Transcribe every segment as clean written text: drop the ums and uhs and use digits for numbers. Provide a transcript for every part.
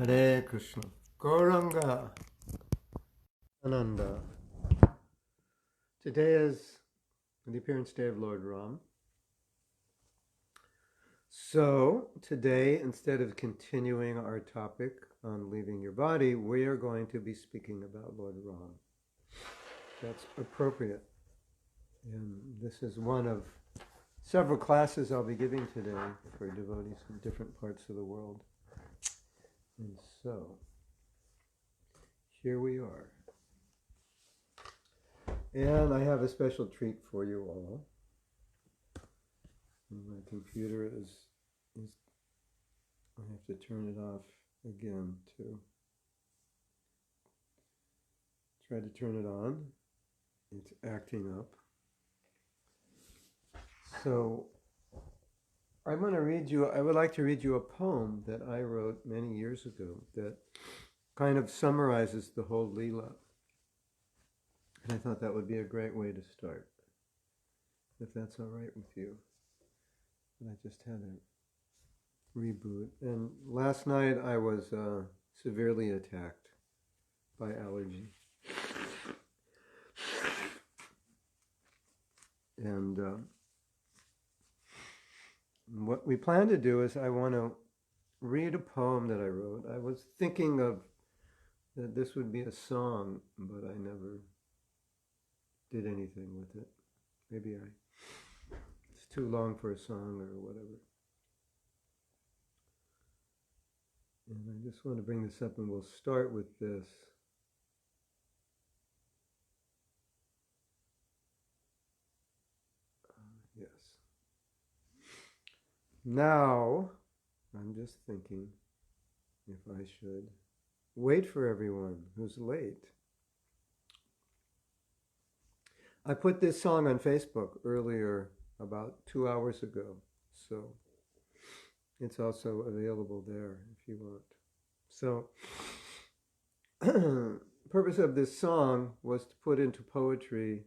Hare Krishna. Gauranga Ananda. Today is the appearance day of Lord Ram. So today, instead of continuing our topic on leaving your body, we are going to be speaking about Lord Ram. That's appropriate. And this is one of several classes I'll be giving today for devotees from different parts of the world. And so, here we are. And I have a special treat for you all. My computer is I have to turn it off again to try to turn it on. It's acting up. So I would like to read you a poem that I wrote many years ago that kind of summarizes the whole Leela. And I thought that would be a great way to start, if that's all right with you. And I just had a reboot. And last night I was severely attacked by allergy. And what we plan to do is I want to read a poem that I wrote. I was thinking that this would be a song, but I never did anything with it. Maybe it's too long for a song or whatever. And I just want to bring this up, and we'll start with this. Yes. Now, I'm just thinking if I should wait for everyone who's late. I put this song on Facebook earlier, about 2 hours ago, so it's also available there if you want. So, purpose of this song was to put into poetry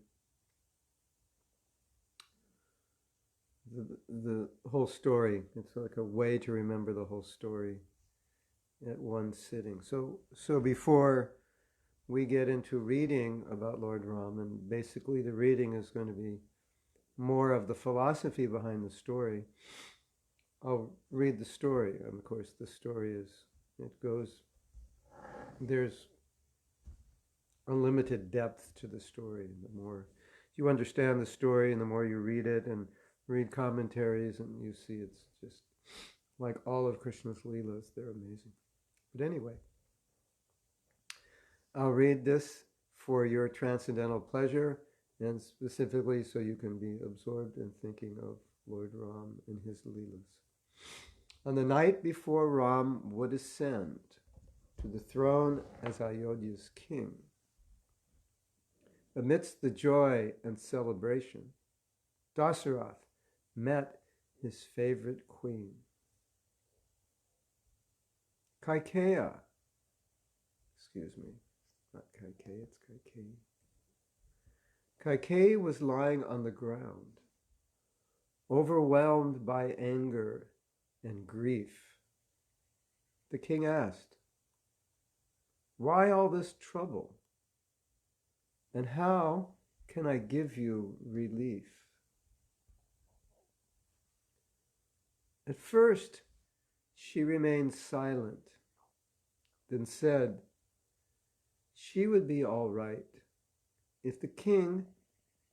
the whole story. It's like a way to remember the whole story at one sitting. So before we get into reading about Lord Ram, and basically the reading is going to be more of the philosophy behind the story. I'll read the story. And of course, the story there's unlimited depth to the story. The more you understand the story and the more you read it and read commentaries, and you see it's just like all of Krishna's Leelas, they're amazing. But anyway, I'll read this for your transcendental pleasure, and specifically so you can be absorbed in thinking of Lord Ram and his Leelas. On the night before Ram would ascend to the throne as Ayodhya's king, amidst the joy and celebration, Dasarath met his favorite queen. Kaikeya, not Kaikeya, it's Kaikeyi. Kaikeyi was lying on the ground, overwhelmed by anger and grief. The king asked, "Why all this trouble? And how can I give you relief?" At first, she remained silent, then said she would be all right if the king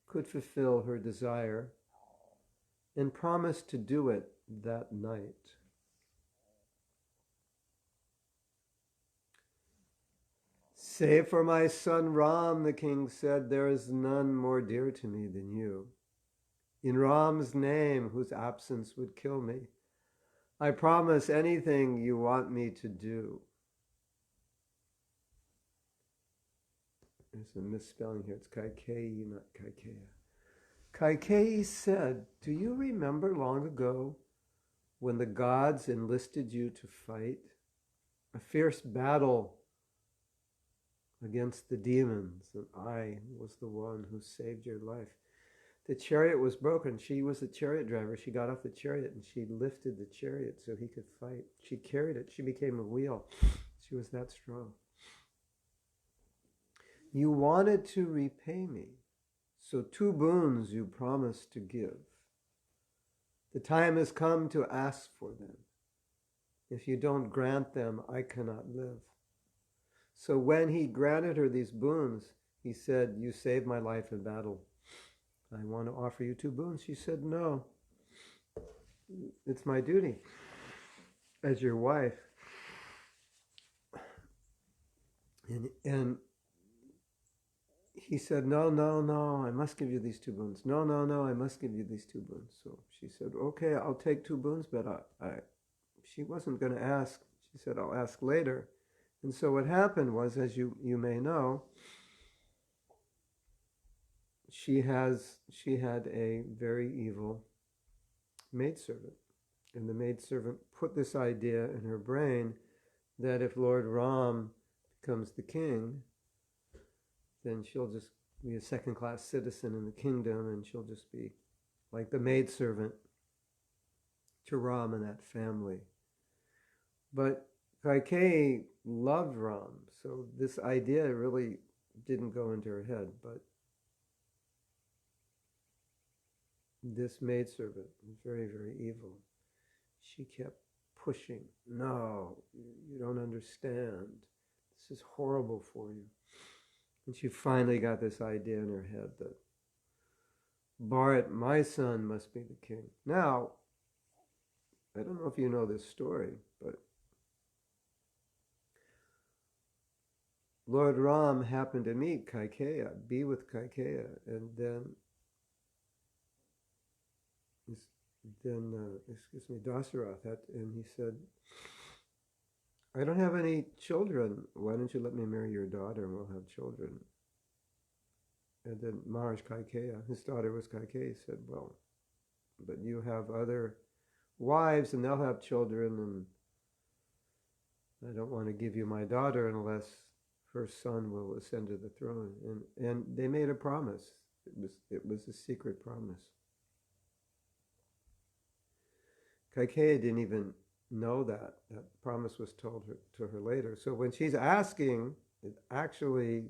could fulfill her desire, and promised to do it that night. "Save for my son Ram," the king said, "there is none more dear to me than you. In Ram's name, whose absence would kill me, I promise anything you want me to do." There's a misspelling here. It's Kaikeyi, not Kaikeya. Kaikeyi said, "Do you remember long ago when the gods enlisted you to fight a fierce battle against the demons, and I was the one who saved your life? The chariot was broken. She was the chariot driver. She got off the chariot and she lifted the chariot so he could fight. She carried it. She became a wheel. She was that strong. You wanted to repay me, so 2 boons you promised to give. The time has come to ask for them. If you don't grant them, I cannot live. So when he granted her these boons, he said, you saved my life in battle. I want to offer you 2 boons. She said, no, it's my duty as your wife. And he said, no, I must give you these 2 boons. No, I must give you these 2 boons. So she said, okay, I'll take 2 boons, but she wasn't going to ask. She said, I'll ask later. And so what happened was, as you may know, she had a very evil maidservant. And the maidservant put this idea in her brain that if Lord Ram becomes the king, then she'll just be a second-class citizen in the kingdom, and she'll just be like the maidservant to Ram and that family. But Kaikeyi loved Ram, so this idea really didn't go into her head. But this maidservant was very, very evil. She kept pushing, no, you don't understand. This is horrible for you. And she finally got this idea in her head that Bharat, my son, must be the king. Now, I don't know if you know this story, but Lord Ram happened to meet Kaikeyi, be with Kaikeyi, and then Dasarath and he said, I don't have any children. Why don't you let me marry your daughter and we'll have children? And then Maharaj Kaikeyi, his daughter was Kaikeyi, said, well, but you have other wives and they'll have children, and I don't want to give you my daughter unless her son will ascend to the throne. And they made a promise. It was a secret promise. Kaikeyi didn't even know that. That promise was told to her later. So when she's asking, actually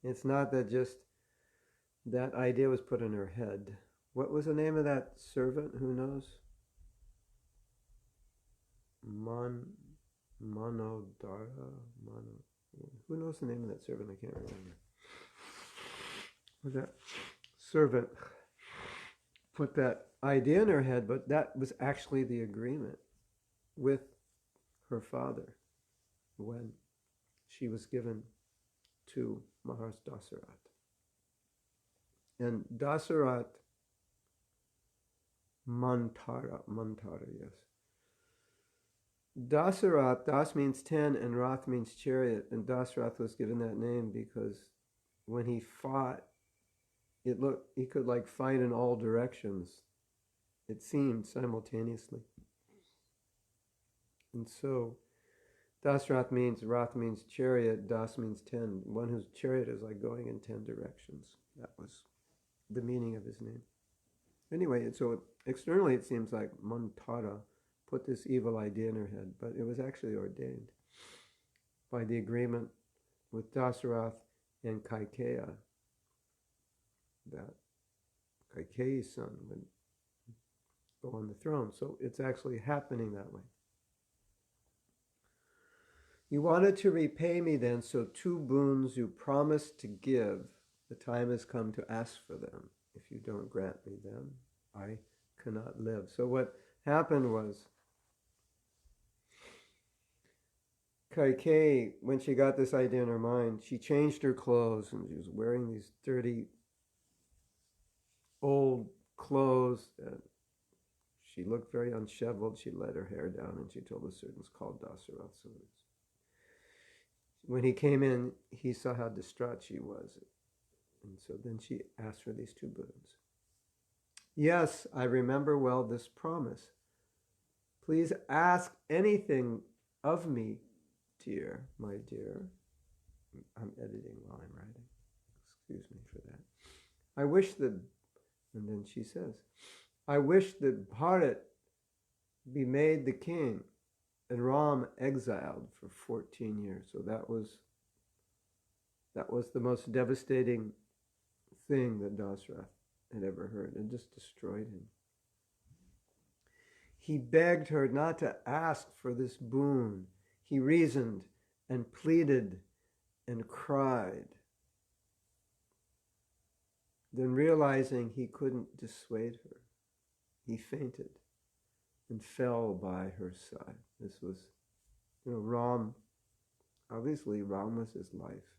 it's not that just that idea was put in her head. What was the name of that servant? Who knows? Manodara? Who knows the name of that servant? I can't remember. Well, that servant put that idea in her head, but that was actually the agreement with her father when she was given to Maharaj Dasarath. And Dasarath Mantara, yes. Dasarath, Das means 10 and Rath means chariot, and Dasarath was given that name because when he fought, he could like fight in all directions, it seemed, simultaneously. And so Dasarath means, Rath means chariot, Das means 10. One whose chariot is like going in 10 directions. That was the meaning of his name. Anyway, so externally it seems like Mantara put this evil idea in her head, but it was actually ordained by the agreement with Dasarath and Kaikeyi that Kaikeyi's son would go on the throne. So it's actually happening that way. You wanted to repay me then, so 2 boons you promised to give. The time has come to ask for them. If you don't grant me them, I cannot live. So what happened was, Kaikeyi, when she got this idea in her mind, she changed her clothes, and she was wearing these dirty, old clothes, and she looked very unsheveled. She let her hair down, and she told the servants, called Dasarath. So when he came in, he saw how distraught she was. And so then she asked for these 2 boons. Yes, I remember well this promise. Please ask anything of me, dear, my dear. I'm editing while I'm writing. Excuse me for that. I wish that, and then she says, I wish that Bharat be made the king. and Ram exiled for 14 years. So that was the most devastating thing that Dasarath had ever heard. It just destroyed him. He begged her not to ask for this boon. He reasoned and pleaded and cried. Then realizing he couldn't dissuade her, he fainted and fell by her side. This was, Ram, obviously Ram was his life.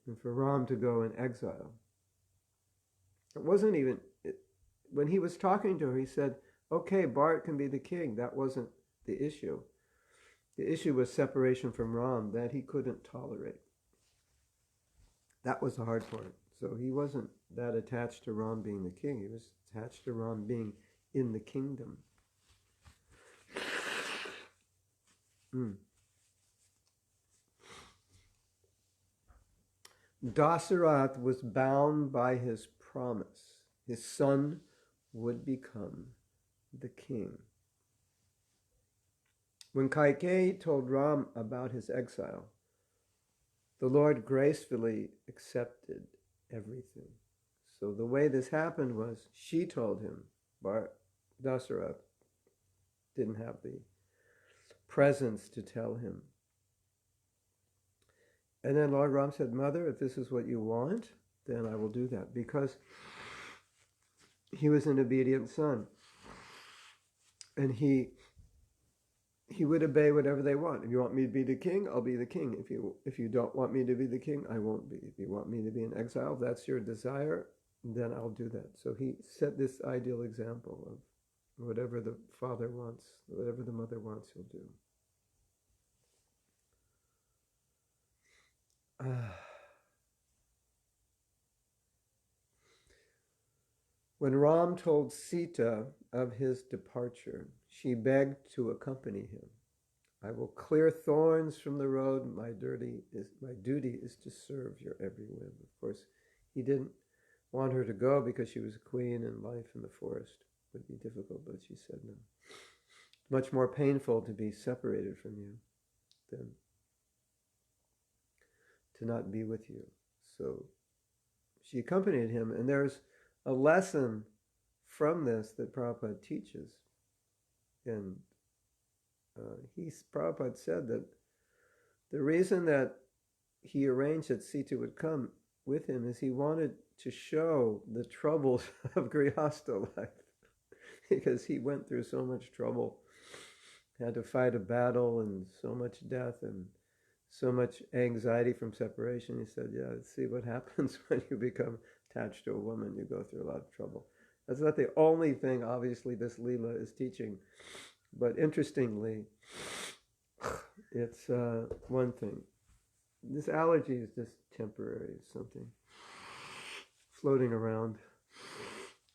And for Ram to go in exile, it wasn't even, when he was talking to her, he said, okay, Bharat can be the king. That wasn't the issue. The issue was separation from Ram, that he couldn't tolerate. That was the hard part. So he wasn't that attached to Ram being the king. He was attached to Ram being in the kingdom. Dasarath was bound by his promise. His son would become the king. When Kaikeyi told Ram about his exile, the Lord gracefully accepted everything. So the way this happened was she told him, Dasarath didn't have the presence to tell him. And then Lord Ram said, Mother, if this is what you want, then I will do that. Because he was an obedient son. And he would obey whatever they want. If you want me to be the king, I'll be the king. If you don't want me to be the king, I won't be. If you want me to be in exile, if that's your desire, then I'll do that. So he set this ideal example of whatever the father wants, whatever the mother wants, he'll do. When Ram told Sita of his departure, she begged to accompany him. I will clear thorns from the road. My duty is to serve your every whim. Of course, he didn't want her to go because she was a queen and life in the forest would be difficult, but she said no. Much more painful to be separated from you than to not be with you. So she accompanied him, and there's a lesson from this that Prabhupada teaches. And Prabhupada said that the reason that he arranged that Sita would come with him is he wanted to show the troubles of Grihastha life. Because he went through so much trouble, had to fight a battle and so much death and so much anxiety from separation. He said, yeah, see what happens when you become attached to a woman. You go through a lot of trouble. That's not the only thing, obviously, this Leela is teaching. But interestingly, it's one thing. This allergy is just temporary. It's something floating around.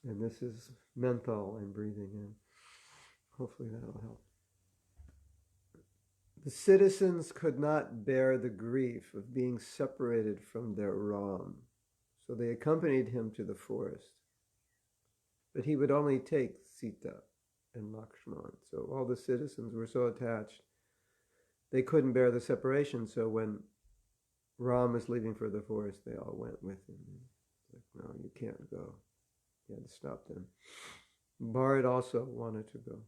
And this is menthol I'm breathing in. Hopefully that'll help. The citizens could not bear the grief of being separated from their Ram, so they accompanied him to the forest. But he would only take Sita and Lakshman. So all the citizens were so attached, they couldn't bear the separation. So when Ram was leaving for the forest, they all went with him. Like, no, you can't go. He had to stop them. Bharat also wanted to go.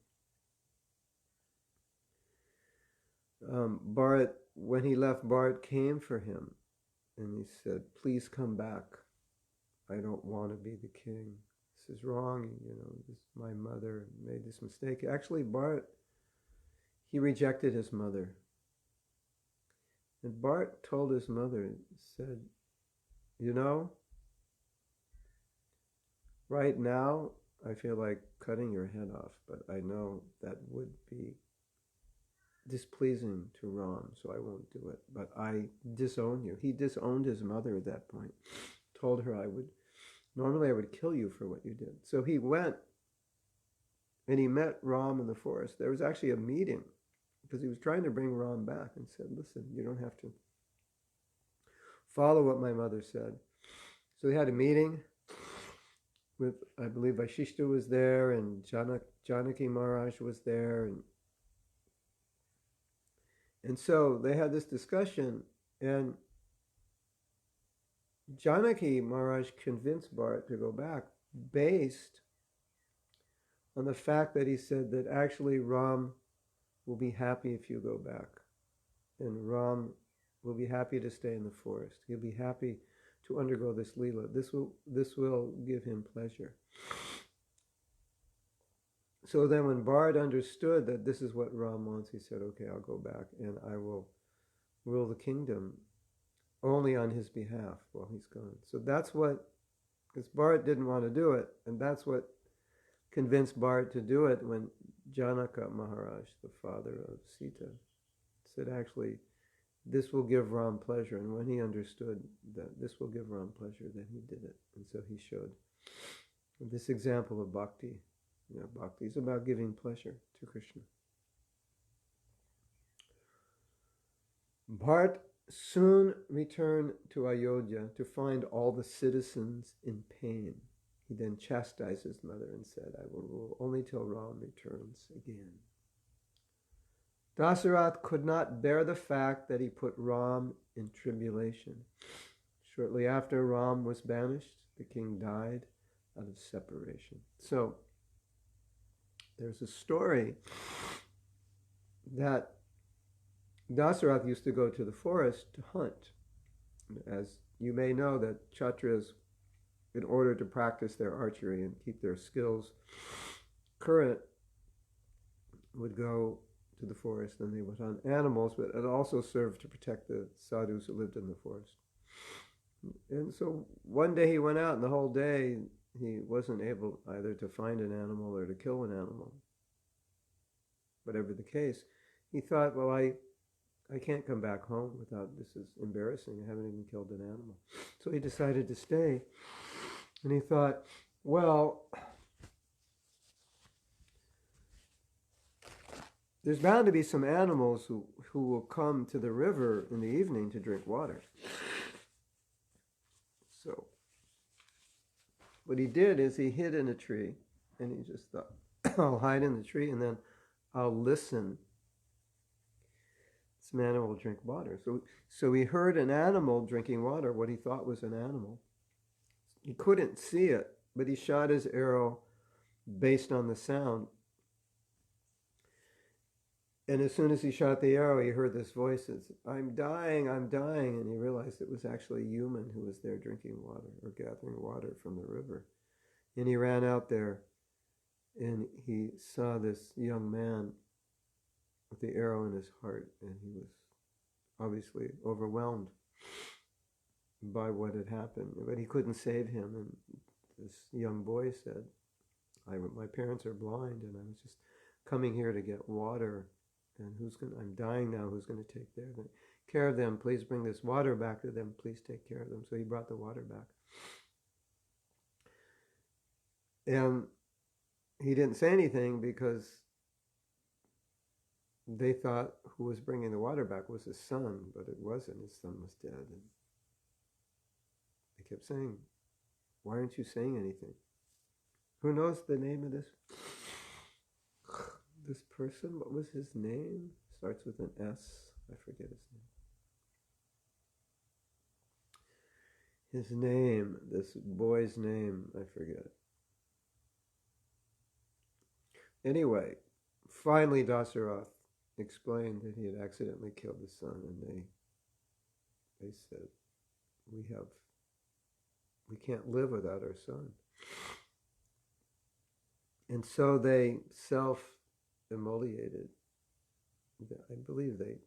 Bharat, when he left, Bharat came for him and he said, please come back. I don't want to be the king. This is wrong. My mother made this mistake. Actually, Bharat, he rejected his mother. And Bharat told his mother, said, right now, I feel like cutting your head off, but I know that would be displeasing to Ram, so I won't do it. But I disown you. He disowned his mother at that point. Told her normally I would kill you for what you did. So he went and he met Ram in the forest. There was actually a meeting because he was trying to bring Ram back and said, listen, you don't have to follow what my mother said. So they had a meeting with, I believe Vaishishta was there and Janaki Maharaj was there, and And so they had this discussion, and Janaki Maharaj convinced Bharat to go back based on the fact that he said that actually Ram will be happy if you go back. And Ram will be happy to stay in the forest. He'll be happy to undergo this Leela. This will give him pleasure. So then when Bharat understood that this is what Ram wants, he said, okay, I'll go back and I will rule the kingdom only on his behalf while he's gone. So that's what, because Bharat didn't want to do it, and that's what convinced Bharat to do it when Janaka Maharaj, the father of Sita, said, actually, this will give Ram pleasure. And when he understood that this will give Ram pleasure, then he did it. And so he showed this example of bhakti. Bhakti is about giving pleasure to Krishna. Bharat soon returned to Ayodhya to find all the citizens in pain. He then chastised his mother and said, I will rule only till Ram returns again. Dasarath could not bear the fact that he put Ram in tribulation. Shortly after Ram was banished, the king died out of separation. So, there's a story that Dasarath used to go to the forest to hunt. As you may know, that Kshatriyas, in order to practice their archery and keep their skills current, would go to the forest and they would hunt animals, but it also served to protect the sadhus who lived in the forest. And so one day he went out, and the whole day he wasn't able either to find an animal or to kill an animal. Whatever the case, he thought, well, I can't come back home without, this is embarrassing, I haven't even killed an animal. So he decided to stay, and he thought, well, there's bound to be some animals who will come to the river in the evening to drink water. So what he did is he hid in a tree, and he just thought, I'll hide in the tree and then I'll listen. Some animal will drink water. So he heard an animal drinking water, what he thought was an animal. He couldn't see it, but he shot his arrow based on the sound. And as soon as he shot the arrow, he heard this voice that said, I'm dying. And he realized it was actually a human who was there drinking water or gathering water from the river. And he ran out there and he saw this young man with the arrow in his heart. And he was obviously overwhelmed by what had happened. But he couldn't save him. And this young boy said, my parents are blind and I was just coming here to get water. And I'm dying now, who's going to take care of them? Please bring this water back to them. Please take care of them. So he brought the water back. And he didn't say anything because they thought who was bringing the water back was his son, but it wasn't. His son was dead. And they kept saying, why aren't you saying anything? Who knows the name of this person? What was his name? Starts with an S. I forget his name. His name, this boy's name, I forget. Anyway, finally Dasarath explained that he had accidentally killed his son, and they said, we can't live without our son. And so they self-immolated. I believe they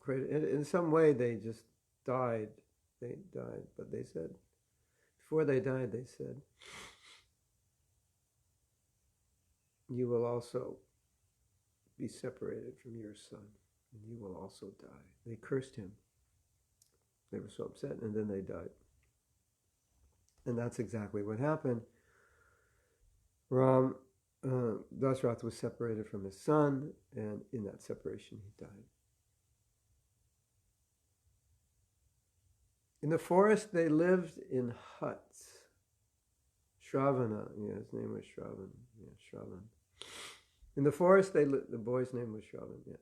created, in some way they just died. They died, but they said, before they died, they said, you will also be separated from your son, and you will also die. They cursed him. They were so upset, and then they died. And that's exactly what happened. Dasarath was separated from his son, and in that separation he died. In the forest they lived in huts. Shravana, his name was Shravan. Shravan. In the forest, the boy's name was Shravan. Yeah.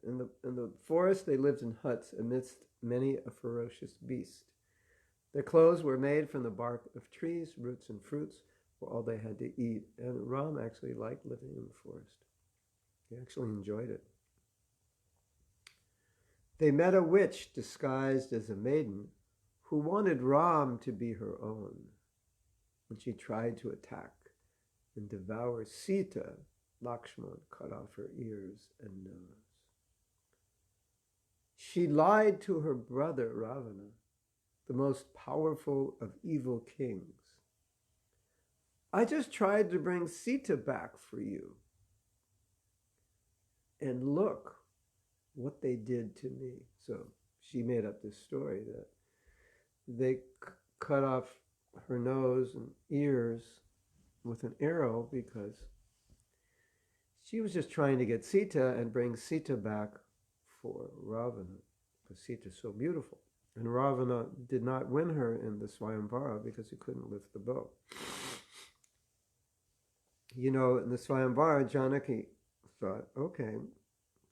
In the forest, they lived in huts amidst many a ferocious beast. Their clothes were made from the bark of trees, roots, and fruits were all they had to eat. And Ram actually liked living in the forest. He actually enjoyed it. They met a witch disguised as a maiden who wanted Ram to be her own. When she tried to attack and devour Sita, Lakshman cut off her ears and nose. She lied to her brother Ravana, the most powerful of evil kings. I just tried to bring Sita back for you. And look what they did to me. So she made up this story that they cut off her nose and ears with an arrow because she was just trying to get Sita and bring Sita back for Ravana, because Sita is so beautiful. And Ravana did not win her in the Swayamvara because he couldn't lift the bow. You know, in the Swayamvara, Janaki thought, okay,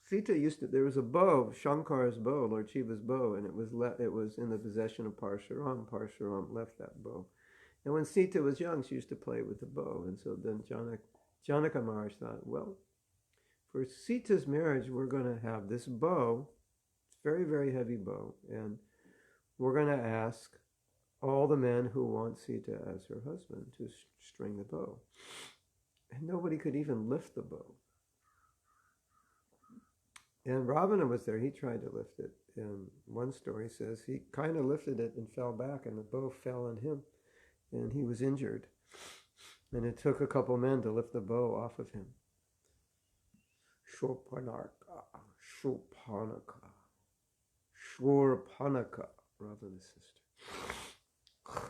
Sita there was a bow, Shankar's bow, Lord Shiva's bow, and it was in the possession of Parshuram. Parshuram left that bow. And when Sita was young, she used to play with the bow. And so then Janaka Maharaj thought, well, for Sita's marriage, we're going to have this bow, very, very heavy bow, and we're going to ask all the men who want Sita as her husband to string the bow. And nobody could even lift the bow. And Ravana was there. He tried to lift it. And one story says he kind of lifted it and fell back, and the bow fell on him, and he was injured. And it took a couple men to lift the bow off of him. Shurpanaka, Shurpanaka, Shurpanaka, Ravana's sister.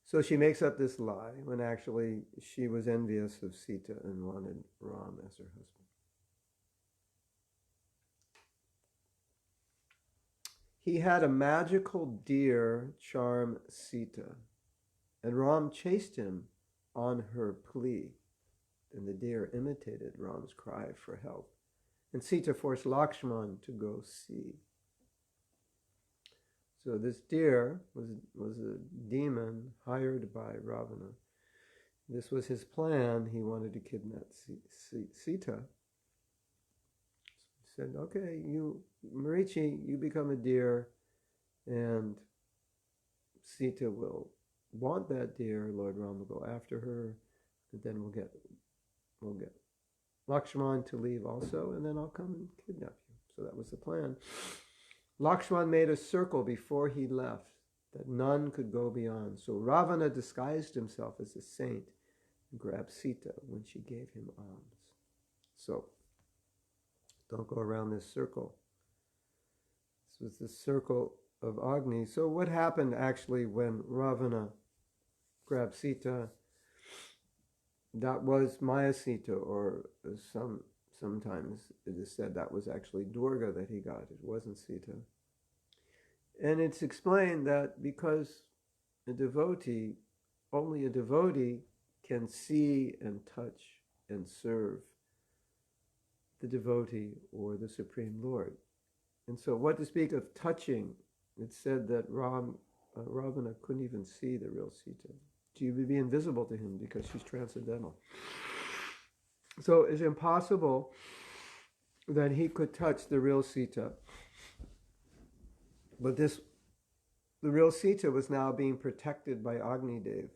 So she makes up this lie when actually she was envious of Sita and wanted Ram as her husband. He had a magical deer charm Sita, and Ram chased him on her plea, and the deer imitated Ram's cry for help, and Sita forced Lakshman to go see. So this deer was a demon hired by Ravana. This was his plan. He wanted to kidnap Sita. So he said, okay, Marichi, you become a deer, and Sita will want that deer. Lord Rama will go after her, and then we'll get Lakshman to leave also, and then I'll come and kidnap you. So that was the plan. Lakshman made a circle before he left that none could go beyond. So Ravana disguised himself as a saint and grabbed Sita when she gave him alms. So don't go around this circle. This was the circle of Agni. So what happened actually when Ravana grabbed Sita? That was Maya Sita, or sometimes it is said that was actually Durga that he got. It wasn't Sita. And it's explained that because only a devotee can see and touch and serve the devotee or the Supreme Lord. And so what to speak of touching, it's said that Ravana couldn't even see the real Sita. She would be invisible to him because she's transcendental. So it's impossible that he could touch the real Sita. But the real Sita was now being protected by Agni Dev.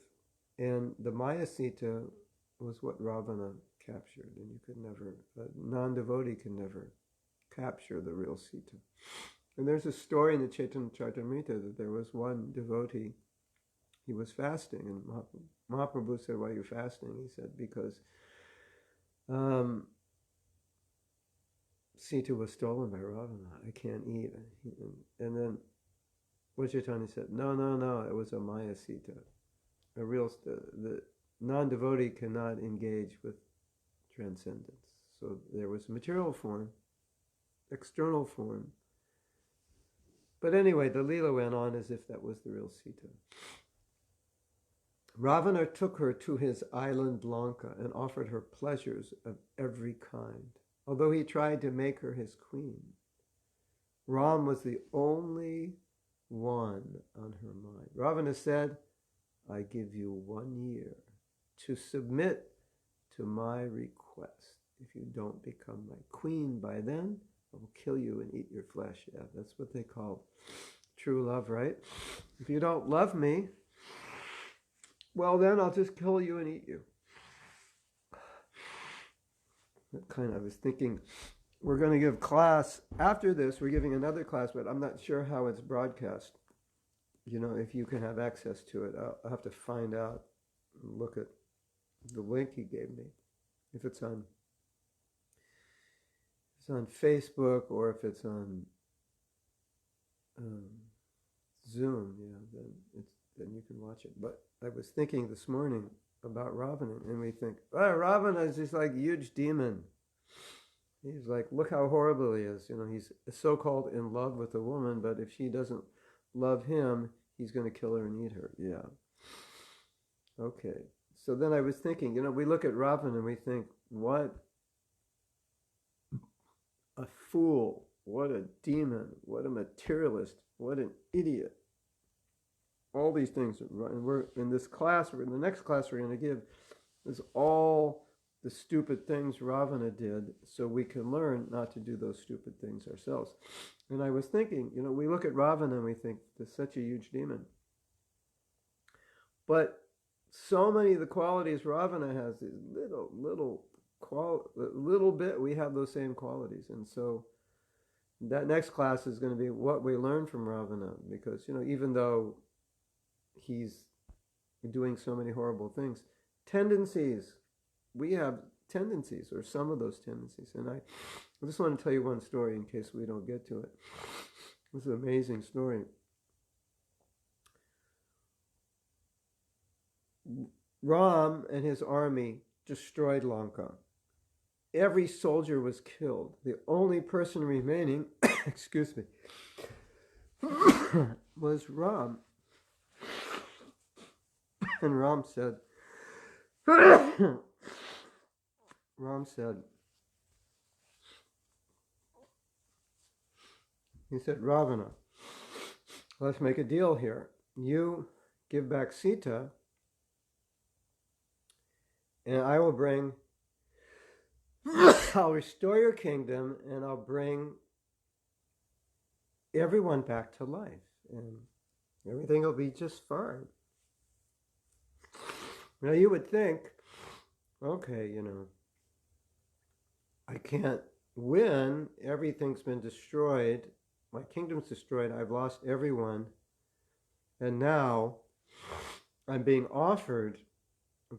And the Maya Sita was what Ravana captured. And you could never, a non-devotee can never capture the real Sita. And there's a story in the Chaitanya Charitamrita that there was one devotee, he was fasting, and Mahaprabhu said, why are you fasting? He said, because Sita was stolen by Ravana. I can't eat. And then Chaitanya said, no, it was a Maya Sita. The non-devotee cannot engage with transcendence. So there was material form, external form. But anyway, the Leela went on as if that was the real Sita. Ravana took her to his island Lanka and offered her pleasures of every kind, although he tried to make her his queen. Ram was the only one on her mind. Ravana said, I give you 1 year to submit to my request. If you don't become my queen by then, I will kill you and eat your flesh. Yeah, that's what they call true love, right? If you don't love me, well then I'll just kill you and eat you. I was thinking, we're going to give class after this. We're giving another class, but I'm not sure how it's broadcast. You know, if you can have access to it, I'll have to find out and look at the link he gave me. If it's on Facebook or if it's on Zoom, yeah, then you can watch it. But I was thinking this morning about Ravana, and we think, oh, Ravana is just like a huge demon. He's like, look how horrible he is. You know, he's so-called in love with a woman, but if she doesn't love him, he's going to kill her and eat her. Yeah. Okay. So then I was thinking, you know, we look at Ravana and we think, what a fool, what a demon, what a materialist, what an idiot. All these things, and we're in this class, in the next class we're going to give, is all the stupid things Ravana did, so we can learn not to do those stupid things ourselves. And I was thinking, you know, we look at Ravana and we think, there's such a huge demon. But so many of the qualities Ravana has, these little bit, we have those same qualities. And so that next class is going to be what we learn from Ravana, because, you know, even though he's doing so many horrible things, tendencies, we have tendencies, or some of those tendencies. And I just want to tell you one story in case we don't get to it. This is an amazing story. Ram and his army destroyed Lanka. Every soldier was killed. The only person remaining, excuse me, was Ram. And Ram said, he said, Ravana, let's make a deal here. You give back Sita, and I will I'll restore your kingdom, and I'll bring everyone back to life, and everything will be just fine. Now you would think, okay, you know, I can't win, everything's been destroyed, my kingdom's destroyed, I've lost everyone, and now I'm being offered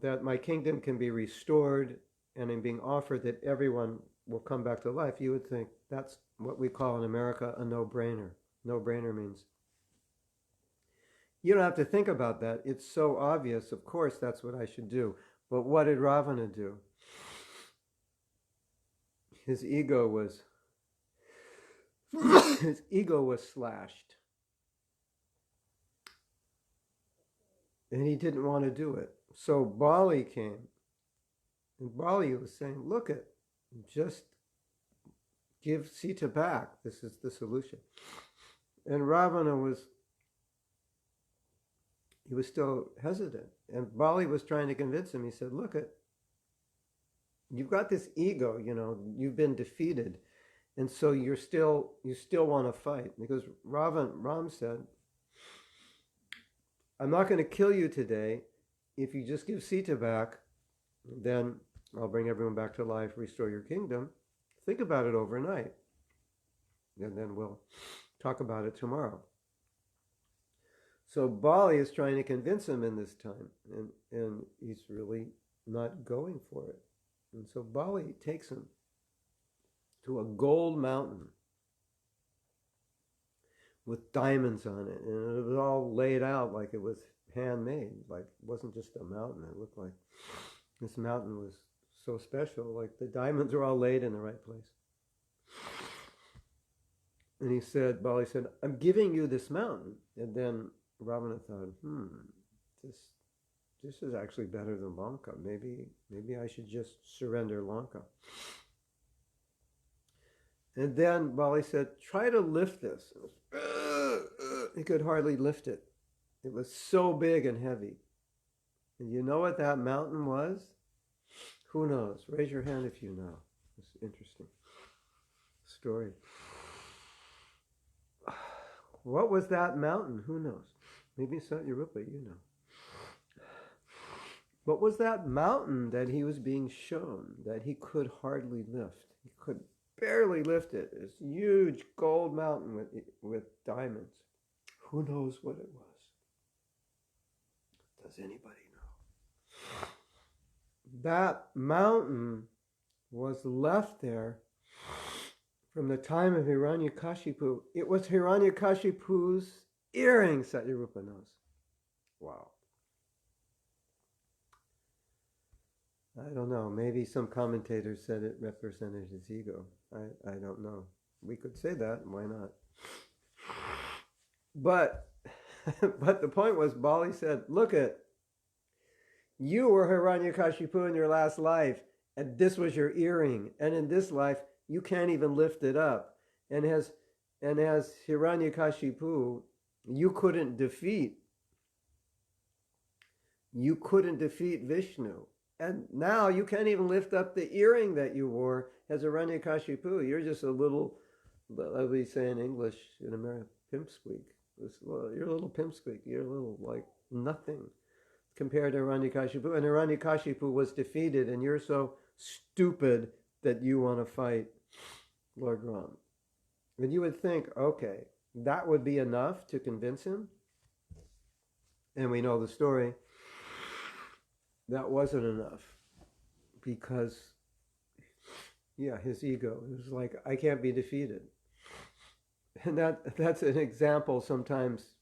that my kingdom can be restored, and I'm being offered that everyone will come back to life. You would think that's what we call in America a no-brainer. No-brainer means you don't have to think about that. It's so obvious. Of course, that's what I should do. But what did Ravana do? His ego was slashed. And he didn't want to do it. So Bali came. And Bali was saying, look it, just give Sita back. This is the solution. And Ravana was still hesitant. And Bali was trying to convince him. He said, look it, you've got this ego, you know, you've been defeated. And so you still want to fight. Because Ram said, I'm not going to kill you today. If you just give Sita back, then I'll bring everyone back to life, restore your kingdom. Think about it overnight. And then we'll talk about it tomorrow. So Bali is trying to convince him in this time. And he's really not going for it. And so Bali takes him to a gold mountain with diamonds on it. And it was all laid out like it was handmade. Like it wasn't just a mountain. It looked like this mountain was so special. Like the diamonds are all laid in the right place. And he said, Bali said, I'm giving you this mountain. And then Ravana thought, this is actually better than Lanka. Maybe I should just surrender Lanka. And then Bali said, try to lift this. He could hardly lift it. It was so big and heavy. And you know what that mountain was? Who knows? Raise your hand if you know. It's an interesting story. What was that mountain? Who knows? Maybe Satyarupa, you know. What was that mountain that he was being shown that he could hardly lift? He could barely lift it. This huge gold mountain with diamonds. Who knows what it was? Does anybody know? That mountain was left there from the time of Hiranyakashipu. It was Hiranyakashipu's earring, Satyarupa knows. Wow. I don't know. Maybe some commentators said it represented his ego. I don't know. We could say that. Why not? But the point was, Bali said, look at, you were Hiranyakashipu in your last life, and this was your earring. And in this life, you can't even lift it up. And as Hiranyakashipu, you couldn't defeat Vishnu. And now you can't even lift up the earring that you wore as Hiranyakashipu. You're just a little, as we say in English, in America, pimpsqueak. You're a little pimpsqueak. You're a little like nothing compared to Hiranyakashipu. And Hiranyakashipu was defeated, and you're so stupid that you want to fight Lord Rama. And you would think, okay, that would be enough to convince him. And we know the story. That wasn't enough, because, yeah, his ego. It was like, I can't be defeated. And that's an example sometimes,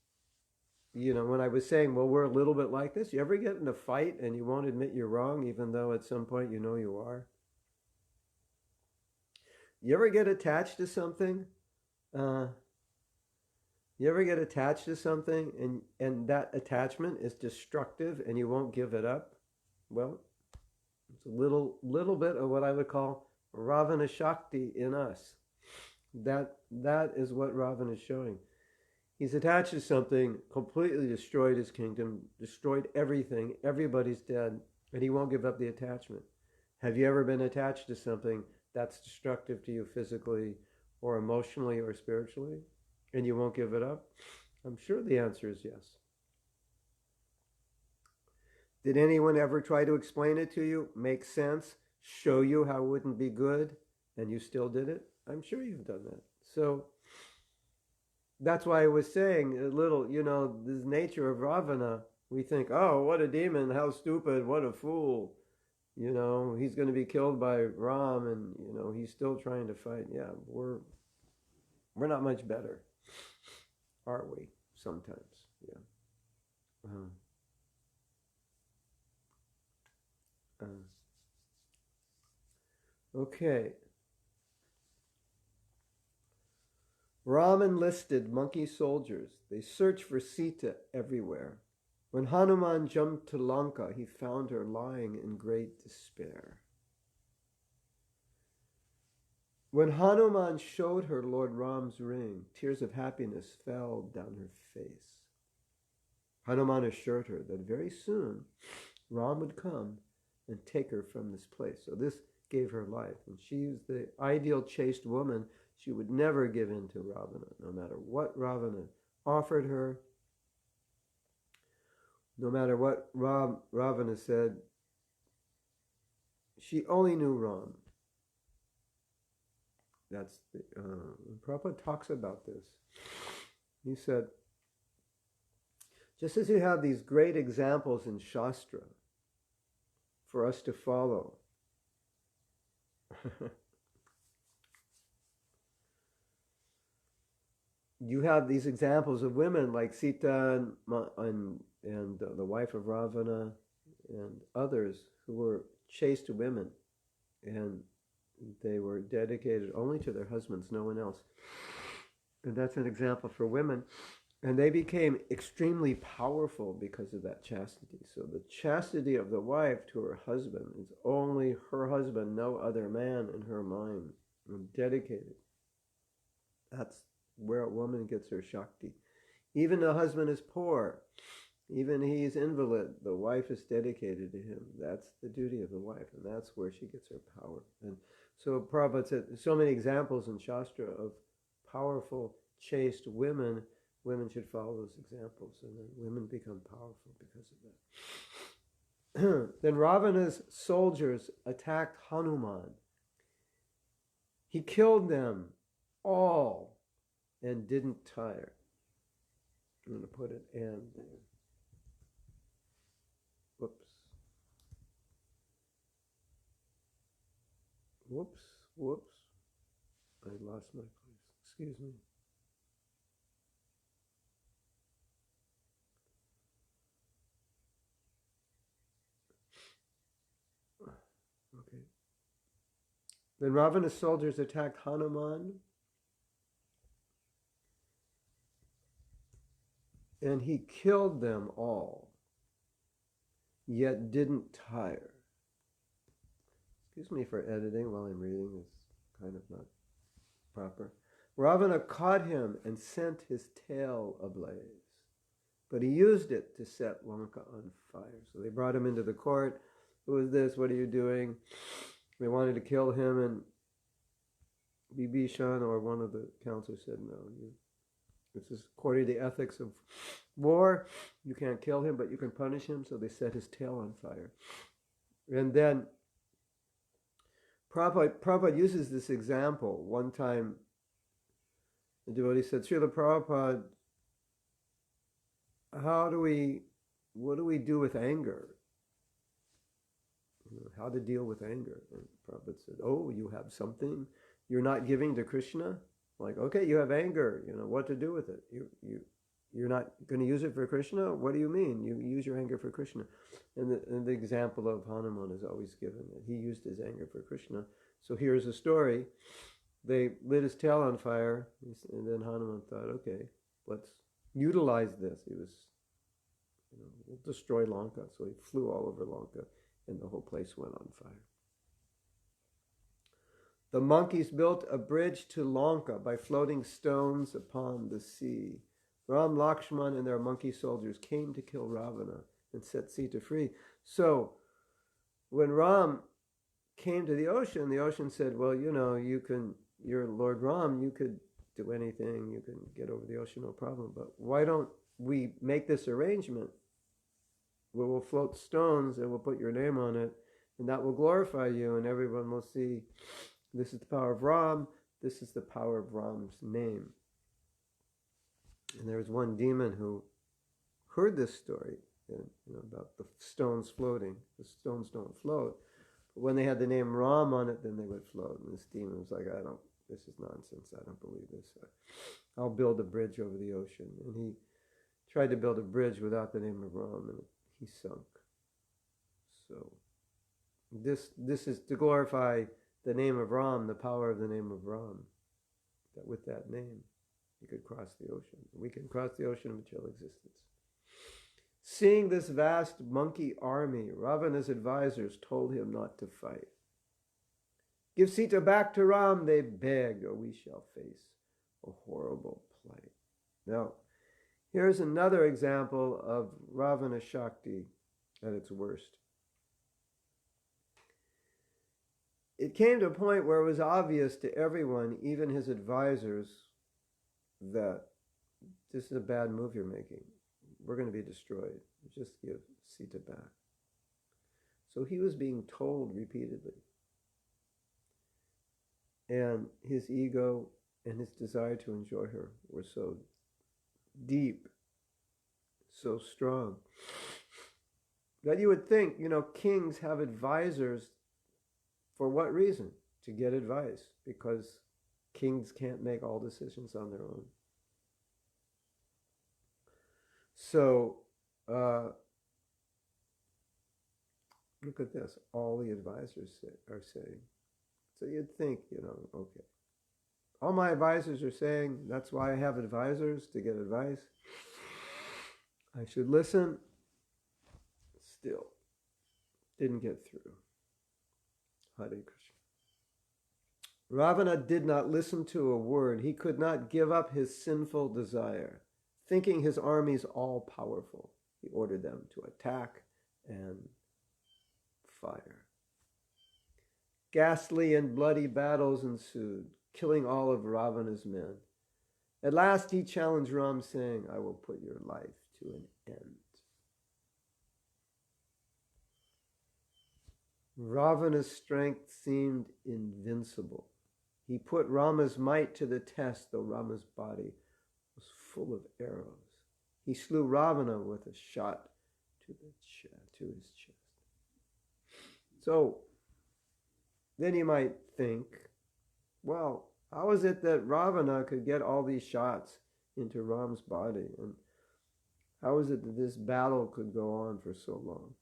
you know, when I was saying, well, we're a little bit like this. You ever get in a fight and you won't admit you're wrong, even though at some point you know you are? You ever get attached to something? You ever get attached to something and that attachment is destructive and you won't give it up? Well, it's a little bit of what I would call Ravana Shakti in us. That is what Ravana is showing. He's attached to something, completely destroyed his kingdom, destroyed everything, everybody's dead, and he won't give up the attachment. Have you ever been attached to something that's destructive to you physically or emotionally or spiritually, and you won't give it up? I'm sure the answer is yes. Did anyone ever try to explain it to you, make sense, show you how it wouldn't be good, and you still did it? I'm sure you've done that. So that's why I was saying a little, you know, this nature of Ravana, we think, oh, what a demon, how stupid, what a fool. You know, he's going to be killed by Ram, and, you know, he's still trying to fight. Yeah, we're not much better, are we? Sometimes, yeah. Okay. Ram enlisted monkey soldiers. They searched for Sita everywhere. When Hanuman jumped to Lanka, he found her lying in great despair. When Hanuman showed her Lord Ram's ring, tears of happiness fell down her face. Hanuman assured her that very soon Ram would come and take her from this place. So this gave her life. And she was the ideal chaste woman. She would never give in to Ravana, no matter what Ravana offered her, no matter what Ravana said. She only knew Ram. That's the Prabhupada talks about this. He said, just as you have these great examples in Shastra for us to follow, you have these examples of women like Sita and the wife of Ravana and others who were chaste women, and they were dedicated only to their husbands, no one else. And that's an example for women. And they became extremely powerful because of that chastity. So the chastity of the wife to her husband is only her husband, no other man in her mind, and dedicated. That's where a woman gets her Shakti. Even the husband is poor, even he's invalid, the wife is dedicated to him. That's the duty of the wife, and that's where she gets her power. And so Prabhupada said, so many examples in Shastra of powerful, chaste women. Women should follow those examples, and then women become powerful because of that. Then Ravana's soldiers attacked Hanuman. He killed them all and didn't tire. I'm going to put an and there. Whoops. Whoops. I lost my place. Excuse me. Okay. Then Ravana's soldiers attacked Hanuman, and he killed them all, yet didn't tire. Excuse me for editing while I'm reading. It's kind of not proper. Ravana caught him and sent his tail ablaze, but he used it to set Lanka on fire. So they brought him into the court. Who is this? What are you doing? They wanted to kill him, and Vibhishan or one of the counselors said, no, this is according to the ethics of war. You can't kill him, but you can punish him. So they set his tail on fire. And then Prabhupada uses this example. One time, the devotee said, Srila Prabhupada, what do we do with anger? How to deal with anger? And Prabhupada said, oh, you have something you're not giving to Krishna? Like, okay, you have anger, what to do with it? You're not going to use it for Krishna? What do you mean? You use your anger for Krishna. And the example of Hanuman is always given, that he used his anger for Krishna. So here's a story. They lit his tail on fire, and then Hanuman thought, okay, let's utilize this. He was, we'll destroy Lanka. So he flew all over Lanka, and the whole place went on fire. The monkeys built a bridge to Lanka by floating stones upon the sea. Ram, Lakshman, and their monkey soldiers came to kill Ravana and set Sita free. So when Ram came to the ocean said, well, you're Lord Ram, you could do anything, you can get over the ocean, no problem, but why don't we make this arrangement where we'll float stones and we'll put your name on it, and that will glorify you, and everyone will see this is the power of Ram, this is the power of Ram's name. And there was one demon who heard this story, about the stones floating. The stones don't float. But when they had the name Ram on it, then they would float. And this demon was like, this is nonsense, I don't believe this. I'll build a bridge over the ocean. And he tried to build a bridge without the name of Ram, and he sunk. So this is to glorify the name of Ram, the power of the name of Ram, that with that name you could cross the ocean. We can cross the ocean of material existence. Seeing this vast monkey army, Ravana's advisors told him not to fight. Give Sita back to Ram, they beg, or we shall face a horrible plight. Now, here's another example of Ravana Shakti at its worst. It came to a point where it was obvious to everyone, even his advisors, that this is a bad move you're making. We're going to be destroyed. Just give Sita back. So he was being told repeatedly. And his ego and his desire to enjoy her were so deep, so strong, that you would think, kings have advisors. For what reason? To get advice, because kings can't make all decisions on their own. So, look at this. All the advisors are saying. So you'd think, okay, all my advisors are saying, that's why I have advisors, to get advice. I should listen. Still didn't get through. Hare Krishna. Ravana did not listen to a word. He could not give up his sinful desire. Thinking his armies all powerful, he ordered them to attack and fire. Ghastly and bloody battles ensued, killing all of Ravana's men. At last he challenged Ram, saying, I will put your life to an end. Ravana's strength seemed invincible. He put Rama's might to the test, though Rama's body was full of arrows. He slew Ravana with a shot to his chest. So then you might think, well, how is it that Ravana could get all these shots into Ram's body? And how is it that this battle could go on for so long?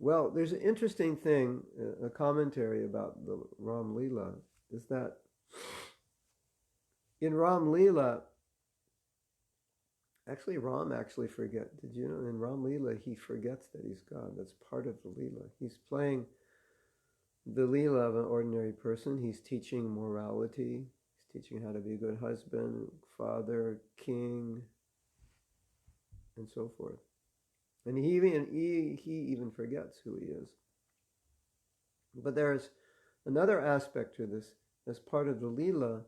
Well, there's an interesting thing, a commentary about the Ram Leela, is that in Ram Leela, Ram forgets. Did you know in Ram Leela he forgets that he's God? That's part of the Leela. He's playing the Leela of an ordinary person. He's teaching morality. He's teaching how to be a good husband, father, king, and so forth. And he even forgets who he is. But there's another aspect to this as part of the Leela,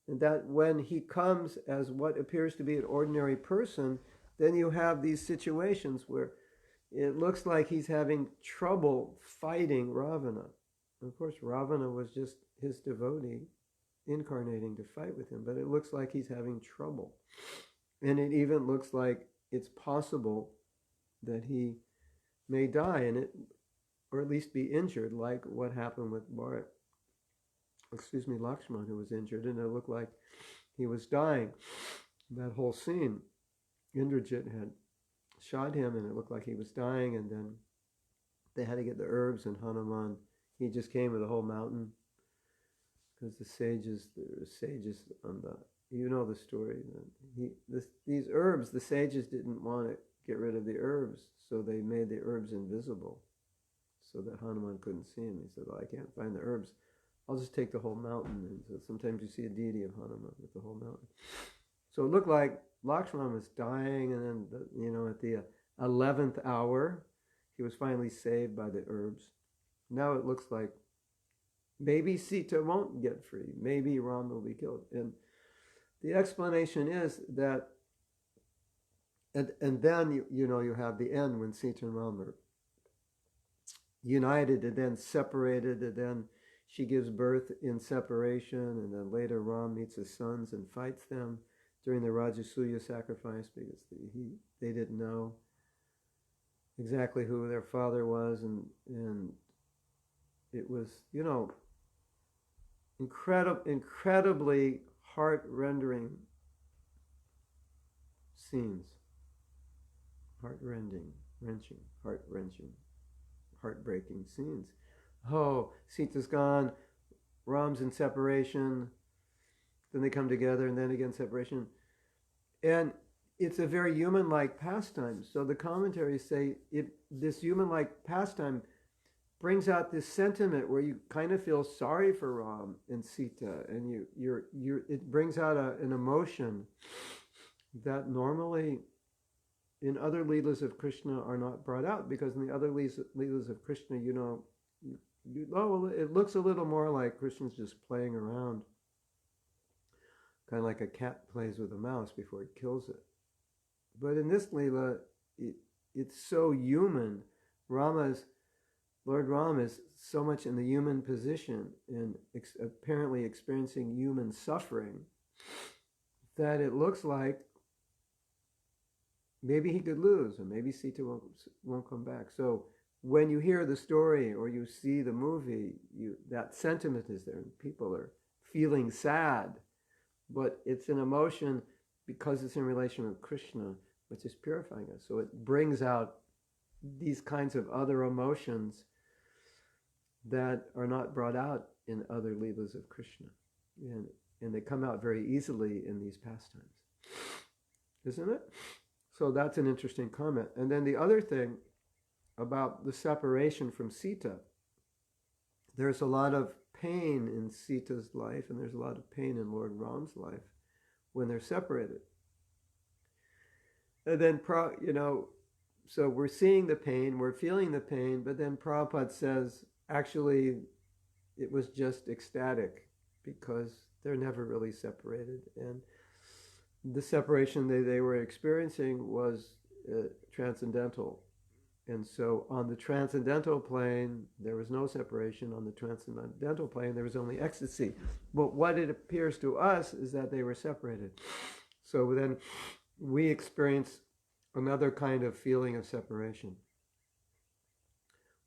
and that when he comes as what appears to be an ordinary person, then you have these situations where it looks like he's having trouble fighting Ravana. Of course, Ravana was just his devotee incarnating to fight with him, but it looks like he's having trouble. And it even looks like it's possible that he may die in it, or at least be injured, like what happened with Lakshman, who was injured, and it looked like he was dying. That whole scene, Indrajit had shot him, and it looked like he was dying, and then they had to get the herbs, and Hanuman, he just came with a whole mountain, because there were sages on the, you know the story, these herbs, the sages didn't want to get rid of the herbs, so they made the herbs invisible, so that Hanuman couldn't see him. He said, well, I can't find the herbs, I'll just take the whole mountain. And so sometimes you see a deity of Hanuman with the whole mountain. So it looked like Lakshman was dying, and then, at the 11th hour, he was finally saved by the herbs. Now it looks like maybe Sita won't get free. Maybe Ram will be killed. And the explanation is that, and then, you have the end when Sita and Ram are united and then separated, and then she gives birth in separation, and then later Ram meets his sons and fights them during the Rajasuya sacrifice, because they didn't know exactly who their father was, and it was, incredibly heart-rending scenes. Heart-wrenching, heartbreaking scenes. Oh, Sita's gone, Ram's in separation, then they come together, and then again separation. And it's a very human-like pastime. So the commentaries say this human-like pastime brings out this sentiment where you kind of feel sorry for Ram and Sita, and it brings out an emotion that normally in other Leelas of Krishna are not brought out, because in the other Leelas of Krishna, it looks a little more like Krishna's just playing around, kind of like a cat plays with a mouse before it kills it. But in this Leela, it's so human. Lord Rama is so much in the human position and apparently experiencing human suffering that it looks like maybe he could lose, or maybe Sita won't come back. So when you hear the story or you see the movie, that sentiment is there. People are feeling sad, but it's an emotion because it's in relation with Krishna, which is purifying us. So it brings out these kinds of other emotions that are not brought out in other Leelas of Krishna. And they come out very easily in these pastimes. Isn't it? So that's an interesting comment. And then the other thing about the separation from Sita, there's a lot of pain in Sita's life, and there's a lot of pain in Lord Ram's life when they're separated. And then, so we're seeing the pain, we're feeling the pain, but then Prabhupada says, actually, it was just ecstatic because they're never really separated. And the separation they were experiencing was transcendental. And so on the transcendental plane, there was no separation. On the transcendental plane, there was only ecstasy. But what it appears to us is that they were separated. So then we experience another kind of feeling of separation.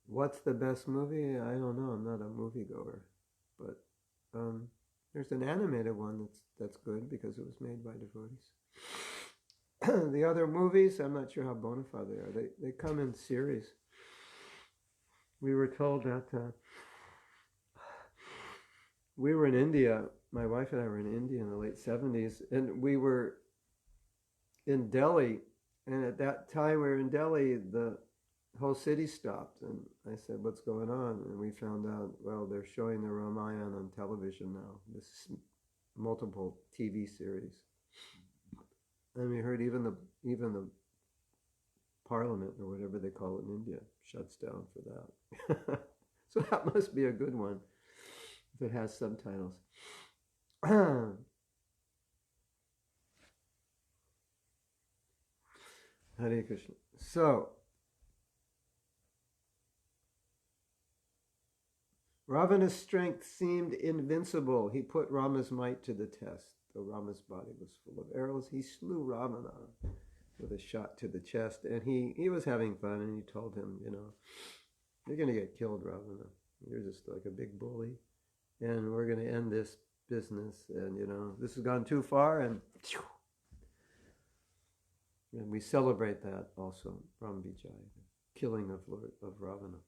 What's the best movie? I don't know. I'm not a moviegoer. But there's an animated one that's good because it was made by devotees. The other movies, I'm not sure how bona fide they are. They come in series. We were told that we were in India. My wife and I were in India in the late 70s, and we were in Delhi. And at that time we were in Delhi, the whole city stopped. And I said, what's going on? And we found out, well, they're showing the Ramayana on television now. This multiple TV series. And we heard even the parliament, or whatever they call it in India, shuts down for that. So that must be a good one if it has subtitles. Hare Krishna. So Ravana's strength seemed invincible. He put Rama's might to the test. Though Rama's body was full of arrows, he slew Ravana with a shot to the chest. And he was having fun, and he told him, you're going to get killed, Ravana. You're just like a big bully. And we're going to end this business. And, this has gone too far. And we celebrate that also, Ram Vijay, the killing of Ravana.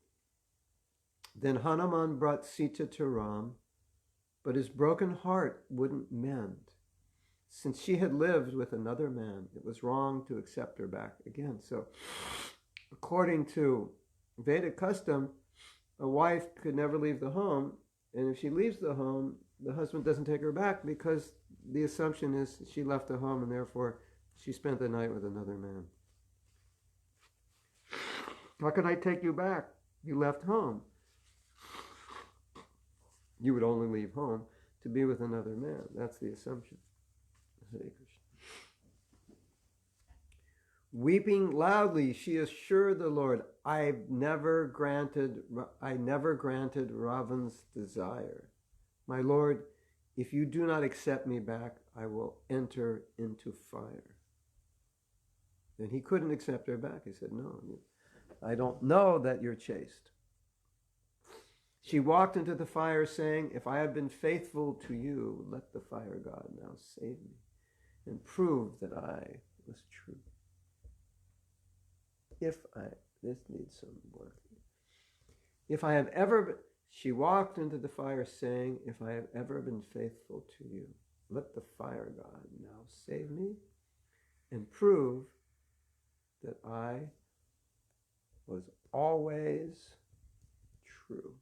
Then Hanuman brought Sita to Ram, but his broken heart wouldn't mend. Since she had lived with another man, it was wrong to accept her back again. So, according to Vedic custom, a wife could never leave the home, and if she leaves the home, the husband doesn't take her back because the assumption is she left the home and therefore she spent the night with another man. How can I take you back? You left home. You would only leave home to be with another man. That's the assumption. Hare Krishna. Weeping loudly, she assured the Lord, I never granted Ravan's desire. My Lord, if you do not accept me back, I will enter into fire. And he couldn't accept her back. He said, no, I don't know that you're chaste. She walked into the fire saying, if I have been faithful to you, let the fire god now save me and prove that I was true. This needs some work. She walked into the fire saying, if I have ever been faithful to you, let the fire god now save me and prove that I was always true.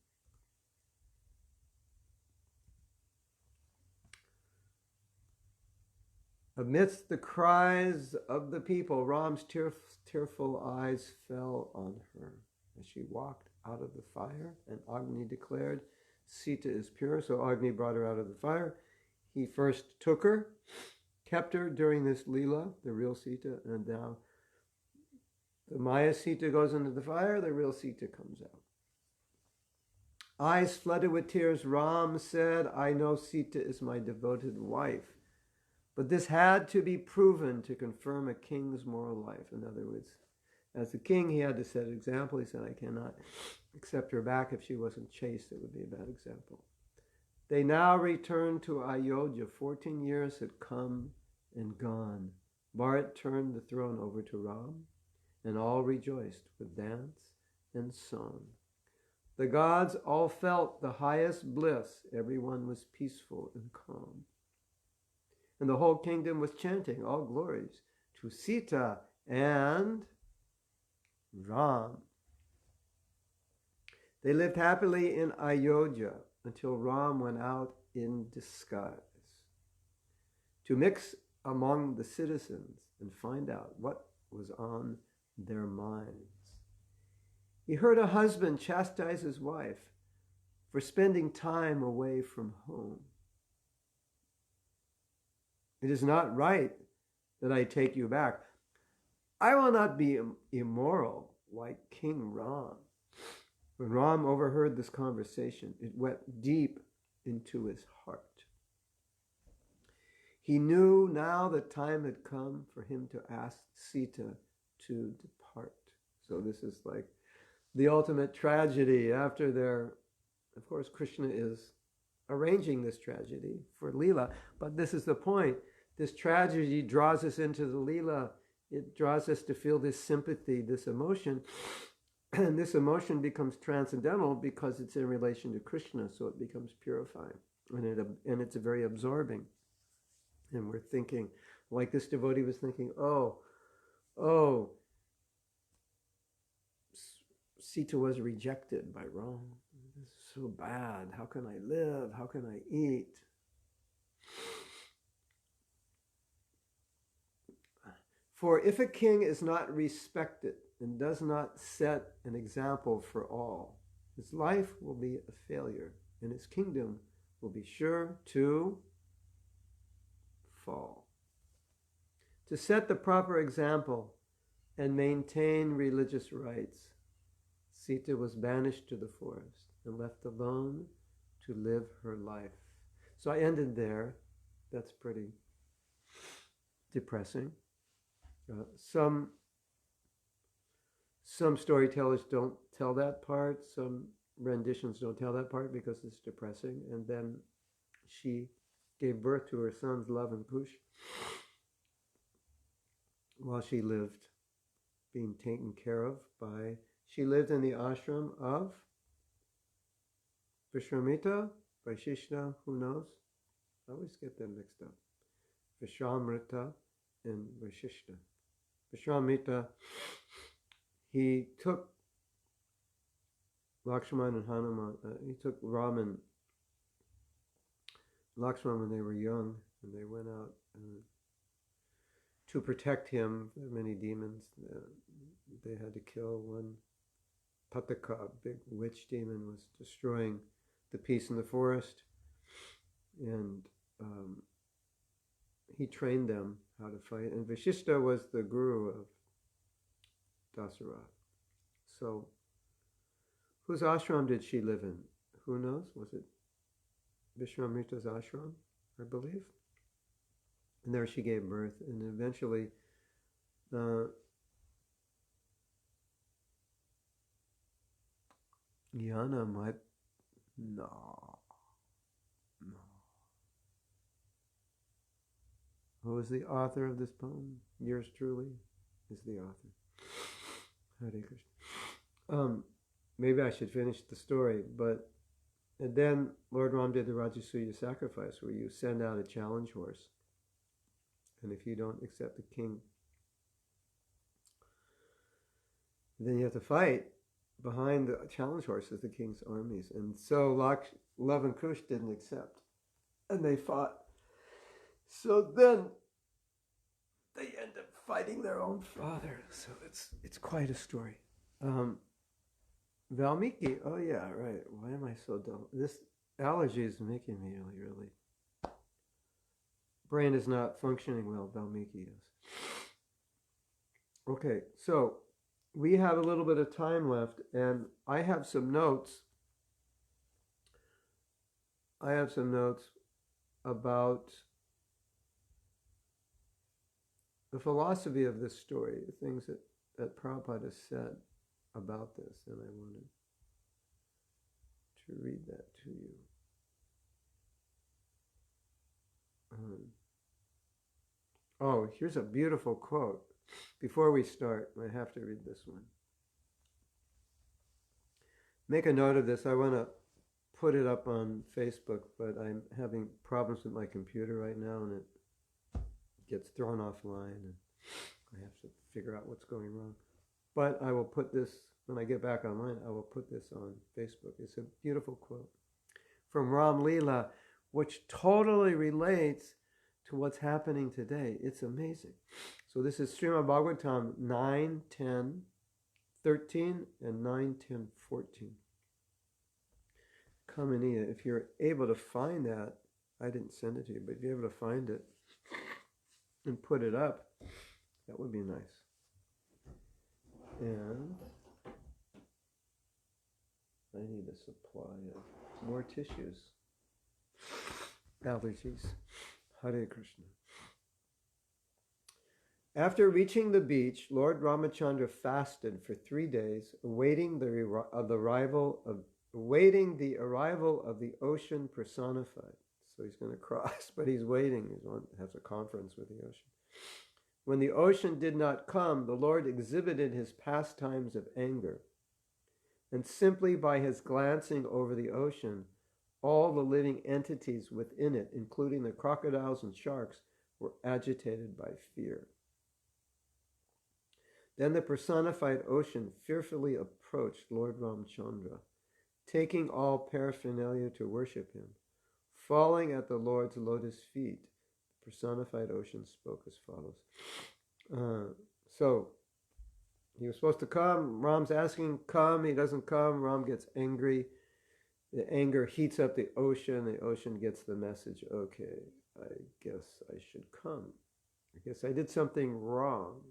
Amidst the cries of the people, Ram's tearful eyes fell on her as she walked out of the fire, and Agni declared, Sita is pure. So Agni brought her out of the fire. He first took her, kept her during this Leela, the real Sita, and now the Maya Sita goes into the fire, the real Sita comes out. Eyes flooded with tears, Ram said, I know Sita is my devoted wife. But this had to be proven to confirm a king's moral life. In other words, as a king, he had to set an example. He said, I cannot accept her back if she wasn't chaste. It would be a bad example. They now returned to Ayodhya. 14 years had come and gone. Bharat turned the throne over to Ram, and all rejoiced with dance and song. The gods all felt the highest bliss. Everyone was peaceful and calm. And the whole kingdom was chanting all glories to Sita and Ram. They lived happily in Ayodhya until Ram went out in disguise to mix among the citizens and find out what was on their minds. He heard a husband chastise his wife for spending time away from home. It is not right that I take you back. I will not be immoral like King Ram. When Ram overheard this conversation, it went deep into his heart. He knew now the time had come for him to ask Sita to depart. So this is like the ultimate tragedy after their, of course, Krishna is arranging this tragedy for Leela, but this is the point. This tragedy draws us into the Leela. It draws us to feel this sympathy, this emotion, and this emotion becomes transcendental because it's in relation to Krishna, so it becomes purifying, and it's very absorbing. And we're thinking, like this devotee was thinking, oh, Sita was rejected by Ram. This is so bad. How can I live? How can I eat? For if a king is not respected and does not set an example for all, his life will be a failure and his kingdom will be sure to fall. To set the proper example and maintain religious rites, Sita was banished to the forest and left alone to live her life. So I ended there. That's pretty depressing. Some storytellers don't tell that part. Some renditions don't tell that part because it's depressing. And then she gave birth to her sons Love and Kush while she lived, being taken care of by. She lived in the ashram of Vishwamitra, Vaishishna, who knows? I always get them mixed up. Vishwamitra and Vaishishna. Vishwamitra, he took Lakshman and Hanuman, he took Rama and Lakshman when they were young, and they went out to protect him. There were many demons. They had to kill one. Pataka, a big witch demon, was destroying the peace in the forest, and he trained them how to fight. And Vashishta was the guru of Dasara. So, whose ashram did she live in? Who knows? Was it Vishwamitra's ashram, I believe? And there she gave birth, and eventually Yana might... No. Who is the author of this poem? Yours truly is the author. Hare Krishna. Maybe I should finish the story, but and then Lord Ram did the Rajasuya sacrifice, where you send out a challenge horse, and if you don't accept the king, then you have to fight. Behind the challenge horse is the king's armies, and so Love and Kush didn't accept, and they fought. So then they end up fighting their own father. So it's quite a story. Valmiki. Oh yeah, right. Why am I so dull? This allergy is making me really. Brain is not functioning well. Valmiki is. Okay, so we have a little bit of time left, and I have some notes. About the philosophy of this story, the things that Prabhupada has said about this, and I wanted to read that to you. Here's a beautiful quote. Before we start, I have to read this one. make a note of this. I want to put it up on Facebook, but I'm having problems with my computer right now, and it gets thrown offline, and I have to figure out what's going wrong. But I will put this, when I get back online, I will put this on Facebook. It's a beautiful quote from Ram Leela, which totally relates to what's happening today. It's amazing. So this is Srimad Bhagavatam 9, 10, 13, and 9, 10, 14. Kamaniya, if you're able to find that, I didn't send it to you, but if you're able to find it and put it up, that would be nice. And I need a supply of more tissues. Allergies. Hare Krishna. After reaching the beach, Lord Ramachandra fasted for 3 days, awaiting the arrival of the ocean personified. So he's going to cross, but he's waiting. He has a conference with the ocean. When the ocean did not come, the Lord exhibited his pastimes of anger. And simply by his glancing over the ocean, all the living entities within it, including the crocodiles and sharks, were agitated by fear. Then the personified ocean fearfully approached Lord Ramchandra, taking all paraphernalia to worship him. Falling at the Lord's lotus feet, the personified ocean spoke as follows. So, he was supposed to come. Ram's asking, come. He doesn't come. Ram gets angry. The anger heats up the ocean. The ocean gets the message, okay, I guess I should come. I guess I did something wrong.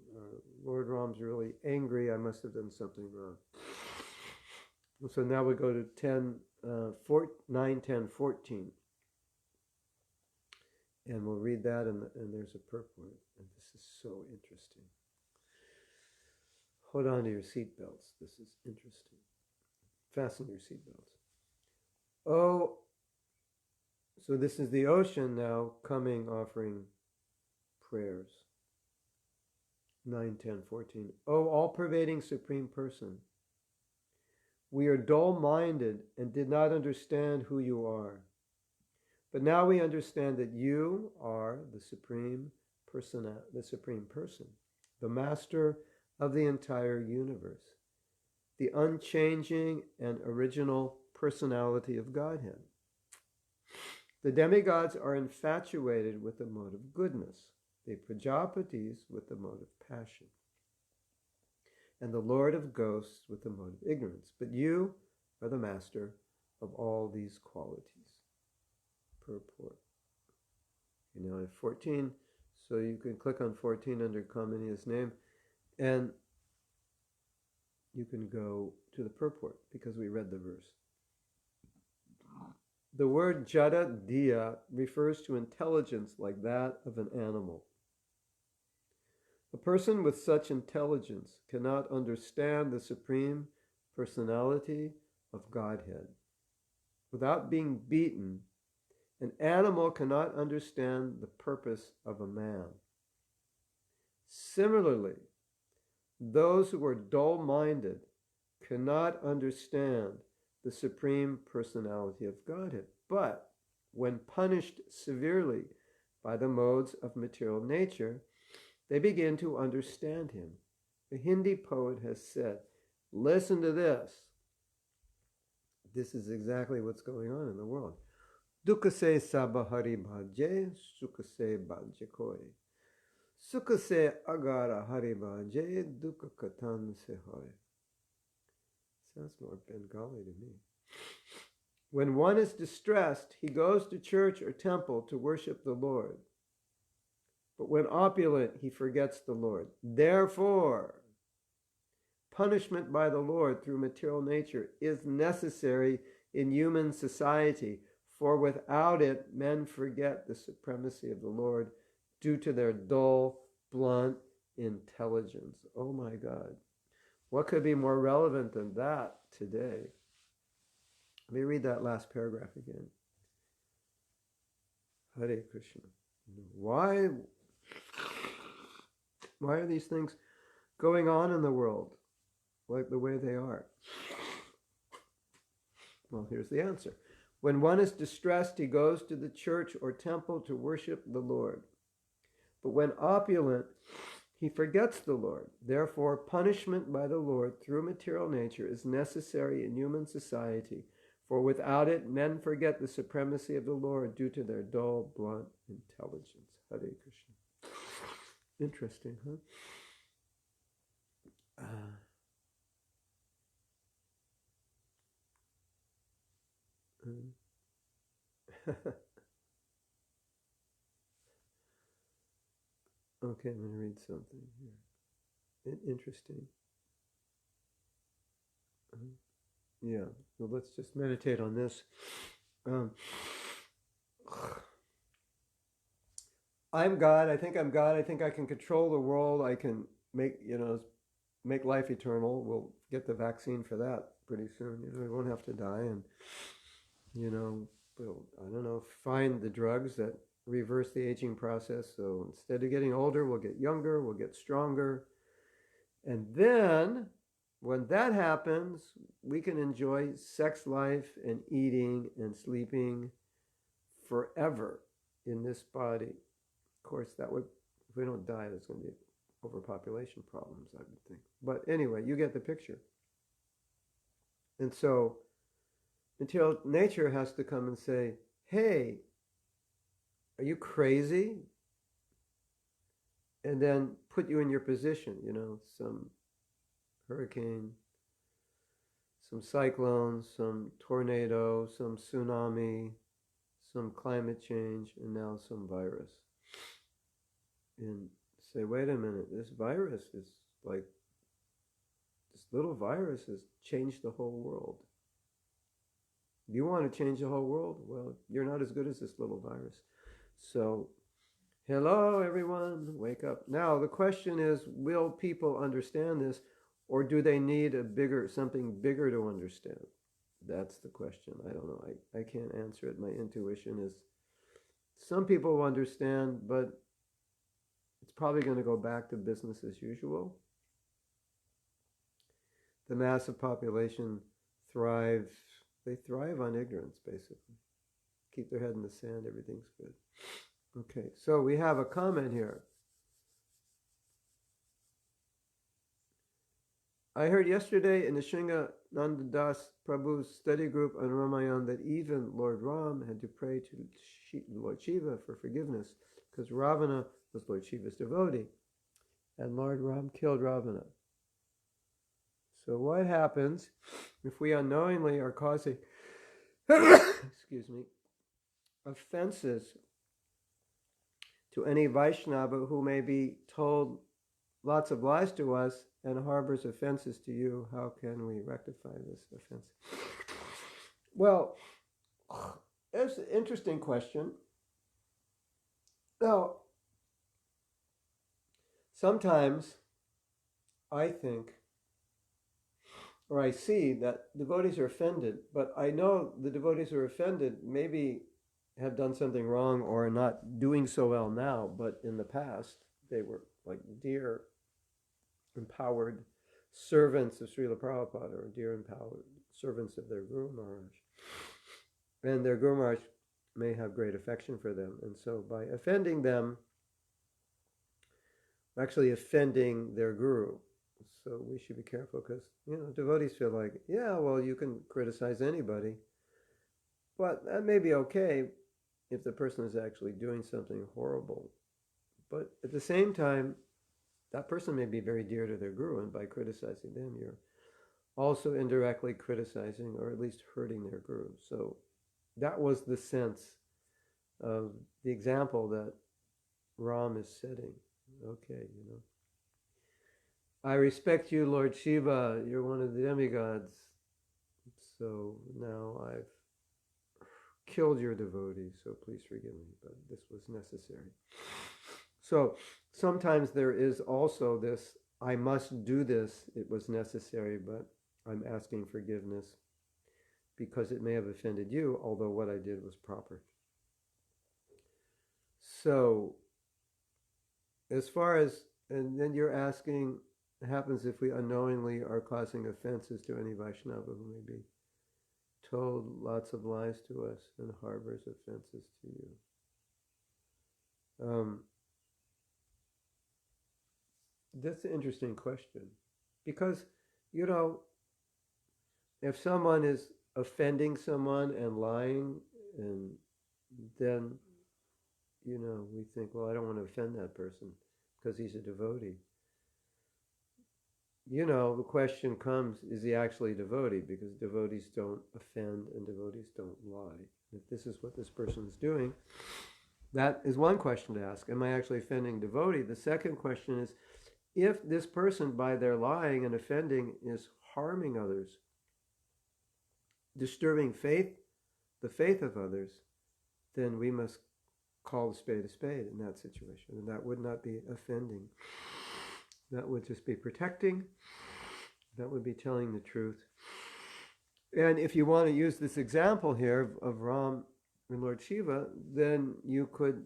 Lord Ram's really angry. I must have done something wrong. So now we go to 9, 10, 14. And we'll read that, and there's a purport. And this is so interesting. Hold on to your seatbelts. This is interesting. Fasten your seatbelts. Oh, so this is the ocean now coming, offering prayers. 9, 10, 14. Oh, all-pervading Supreme Person, we are dull-minded and did not understand who you are. But now we understand that you are the Supreme Person, the Master of the entire universe, the unchanging and original personality of Godhead. The demigods are infatuated with the mode of goodness, the Prajapatis with the mode of passion, and the Lord of ghosts with the mode of ignorance. But you are the master of all these qualities. Purport. Okay, now I have 14, so you can click on 14 under Kamaniya's name, and you can go to the purport, because we read the verse. The word jada diya refers to intelligence like that of an animal. A person with such intelligence cannot understand the Supreme Personality of Godhead. Without being beaten, an animal cannot understand the purpose of a man. Similarly, those who are dull-minded cannot understand the Supreme Personality of Godhead. But when punished severely by the modes of material nature, they begin to understand him. A Hindi poet has said, listen to this. This is exactly what's going on in the world. Dukha se sabha hari bhaje, sukha se bhaje koi. Sukha se agara hari bhaje, dukha katan se hoy. Sounds more Bengali to me. When one is distressed, he goes to church or temple to worship the Lord. But when opulent, he forgets the Lord. Therefore, punishment by the Lord through material nature is necessary in human society, for without it, men forget the supremacy of the Lord due to their dull, blunt intelligence. Oh my God. What could be more relevant than that today? Let me read that last paragraph again. Hare Krishna. Why are these things going on in the world like the way they are? Well, here's the answer. When one is distressed, he goes to the church or temple to worship the Lord. But when opulent, he forgets the Lord. Therefore, punishment by the Lord through material nature is necessary in human society, for without it, men forget the supremacy of the Lord due to their dull, blunt intelligence. Hare Krishna. Interesting, huh? Okay, I'm going to read something here. Interesting. Yeah, well, let's just meditate on this. I'm God. I think I'm God. I think I can control the world. I can make life eternal. We'll get the vaccine for that pretty soon. We won't have to die, and we'll, I don't know, find the drugs that reverse the aging process. So instead of getting older, we'll get younger. We'll get stronger, and then when that happens, we can enjoy sex life and eating and sleeping forever in this body. Of course, that would, if we don't die, there's going to be overpopulation problems, I would think. But anyway, you get the picture. And so material nature has to come and say, hey, are you crazy? And then put you in your position, some hurricane, some cyclones, some tornado, some tsunami, some climate change, and now some virus. And say, wait a minute, this virus is like, this little virus has changed the whole world. You want to change the whole world? Well, you're not as good as this little virus. So, hello everyone, wake up. Now the question is, will people understand this, or do they need something bigger to understand? That's the question. I don't know. I can't answer it. My intuition is some people will understand, but it's probably going to go back to business as usual. The massive population thrive on ignorance, basically. Keep their head in the sand, everything's good. Okay, so we have a comment here. I heard yesterday in the Sringa Nandadas Prabhu's study group on Ramayana that even Lord Ram had to pray to Lord Shiva for forgiveness because Ravana was Lord Shiva's devotee, and Lord Ram killed Ravana. So what happens if we unknowingly are causing excuse me, offenses to any Vaishnava who may be told lots of lies to us and harbors offenses to you? How can we rectify this offense? Well, it's an interesting question. Now, sometimes I think, or I see that devotees are offended, but I know the devotees who are offended maybe have done something wrong or are not doing so well now, but in the past they were like dear empowered servants of Srila Prabhupada, or dear empowered servants of their Guru Maharaj. And their Guru Maharaj may have great affection for them. And so by offending them, we're actually offending their Guru. So we should be careful because, devotees feel like, yeah, well, you can criticize anybody, but that may be okay if the person is actually doing something horrible. But at the same time, that person may be very dear to their Guru, and by criticizing them, you're also indirectly criticizing or at least hurting their Guru. So that was the sense of the example that Ram is setting. Okay, I respect you, Lord Shiva. You're one of the demigods. So now I've killed your devotee, so please forgive me, but this was necessary. So sometimes there is also this, I must do this, it was necessary, but I'm asking forgiveness because it may have offended you, although what I did was proper. So as far as, and then you're asking, what happens if we unknowingly are causing offenses to any Vaishnava who may be told lots of lies to us and harbors offenses to you? That's an interesting question. Because, you know, if someone is offending someone and lying, and then, you know, we think, well, I don't want to offend that person because he's a devotee. You know, the question comes, is he actually a devotee? Because devotees don't offend and devotees don't lie. If this is what this person's doing, that is one question to ask. Am I actually offending devotee? The second question is, if this person, by their lying and offending, is harming others, disturbing the faith of others, then we must call a spade in that situation. And that would not be offending. That would just be protecting. That would be telling the truth. And if you want to use this example here of Ram and Lord Shiva, then you could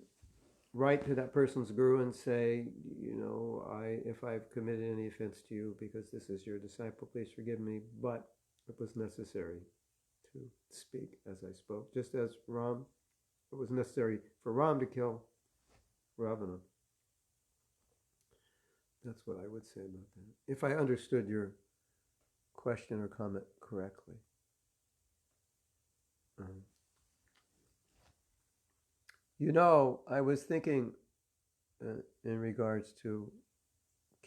write to that person's guru and say, you know, if I've committed any offense to you because this is your disciple, please forgive me, but it was necessary to speak as I spoke, just as it was necessary for Ram to kill Ravana. That's what I would say about that, if I understood your question or comment correctly. You know, I was thinking in regards to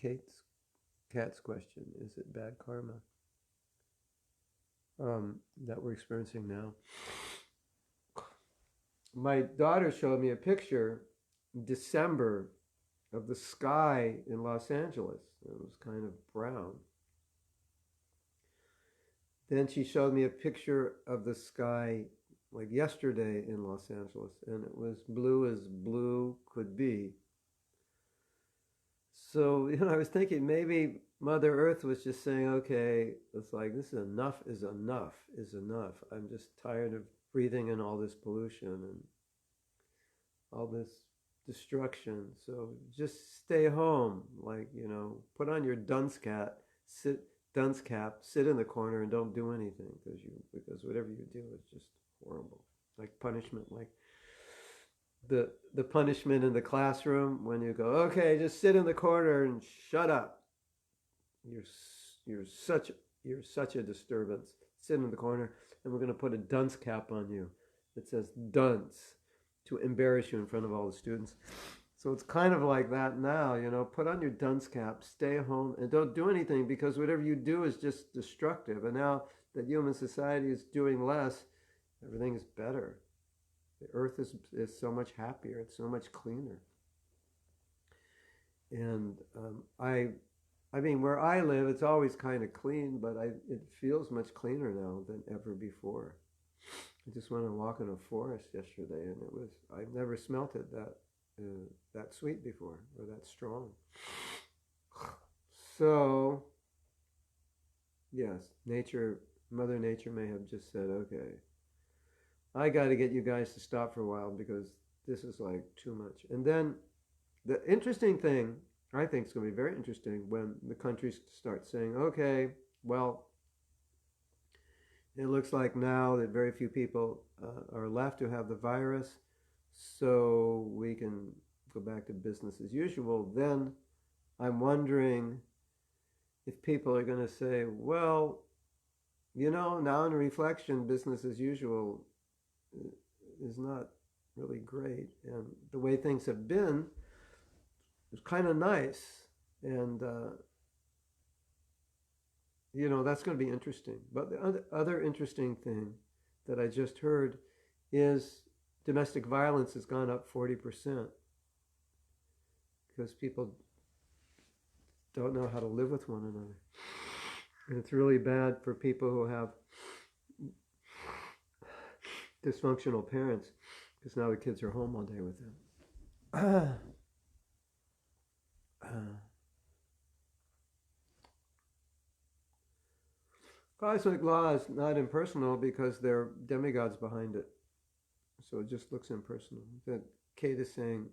Kat's question, is it bad karma that we're experiencing now? My daughter showed me a picture in December of the sky in Los Angeles. It was kind of brown. Then she showed me a picture of the sky like yesterday in Los Angeles, and it was blue as blue could be. So, you know, I was thinking maybe Mother Earth was just saying, okay, it's like, this is enough. I'm just tired of breathing in all this pollution and all this destruction. So just stay home, like, you know, put on your dunce cap, sit in the corner and don't do anything because whatever you do is just horrible. Like punishment, like the punishment in the classroom when you go, okay, just sit in the corner and shut up. You're such a disturbance. Sit in the corner, and we're going to put a dunce cap on you that says dunce to embarrass you in front of all the students. So it's kind of like that now, you know, put on your dunce cap, stay home, and don't do anything because whatever you do is just destructive. And now that human society is doing less, everything is better. The earth is so much happier. It's so much cleaner. And I mean, where I live, it's always kind of clean, but it feels much cleaner now than ever before. I just went and walked in a forest yesterday, and I've never smelt it that sweet before, or that strong. So, yes, Mother Nature may have just said, okay, I got to get you guys to stop for a while because this is like too much. And then the interesting thing, I think it's going to be very interesting when the countries start saying, okay, well, it looks like now that very few people are left who have the virus, so we can go back to business as usual. Then I'm wondering if people are going to say, well, you know, now in reflection, business as usual is not really great. And the way things have been is kind of nice. And, you know, that's going to be interesting. But the other interesting thing that I just heard is domestic violence has gone up 40% because people don't know how to live with one another. And it's really bad for people who have dysfunctional parents because now the kids are home all day with them. Cosmic law is not impersonal because there are demigods behind it. So it just looks impersonal. That Kate is saying,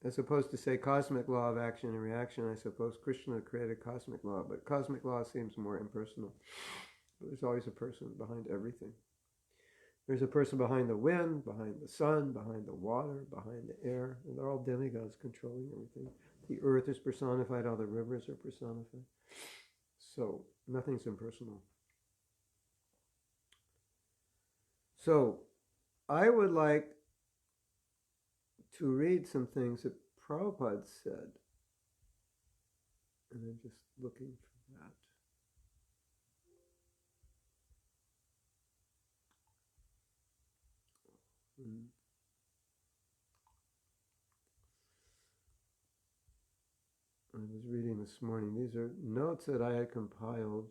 as opposed to say cosmic law of action and reaction, I suppose Krishna created cosmic law, but cosmic law seems more impersonal. But there's always a person behind everything. There's a person behind the wind, behind the sun, behind the water, behind the air, and they're all demigods controlling everything. The earth is personified, all the rivers are personified. So nothing's impersonal. So I would like to read some things that Prabhupada said. And I'm just looking for that. I was reading this morning. These are notes that I had compiled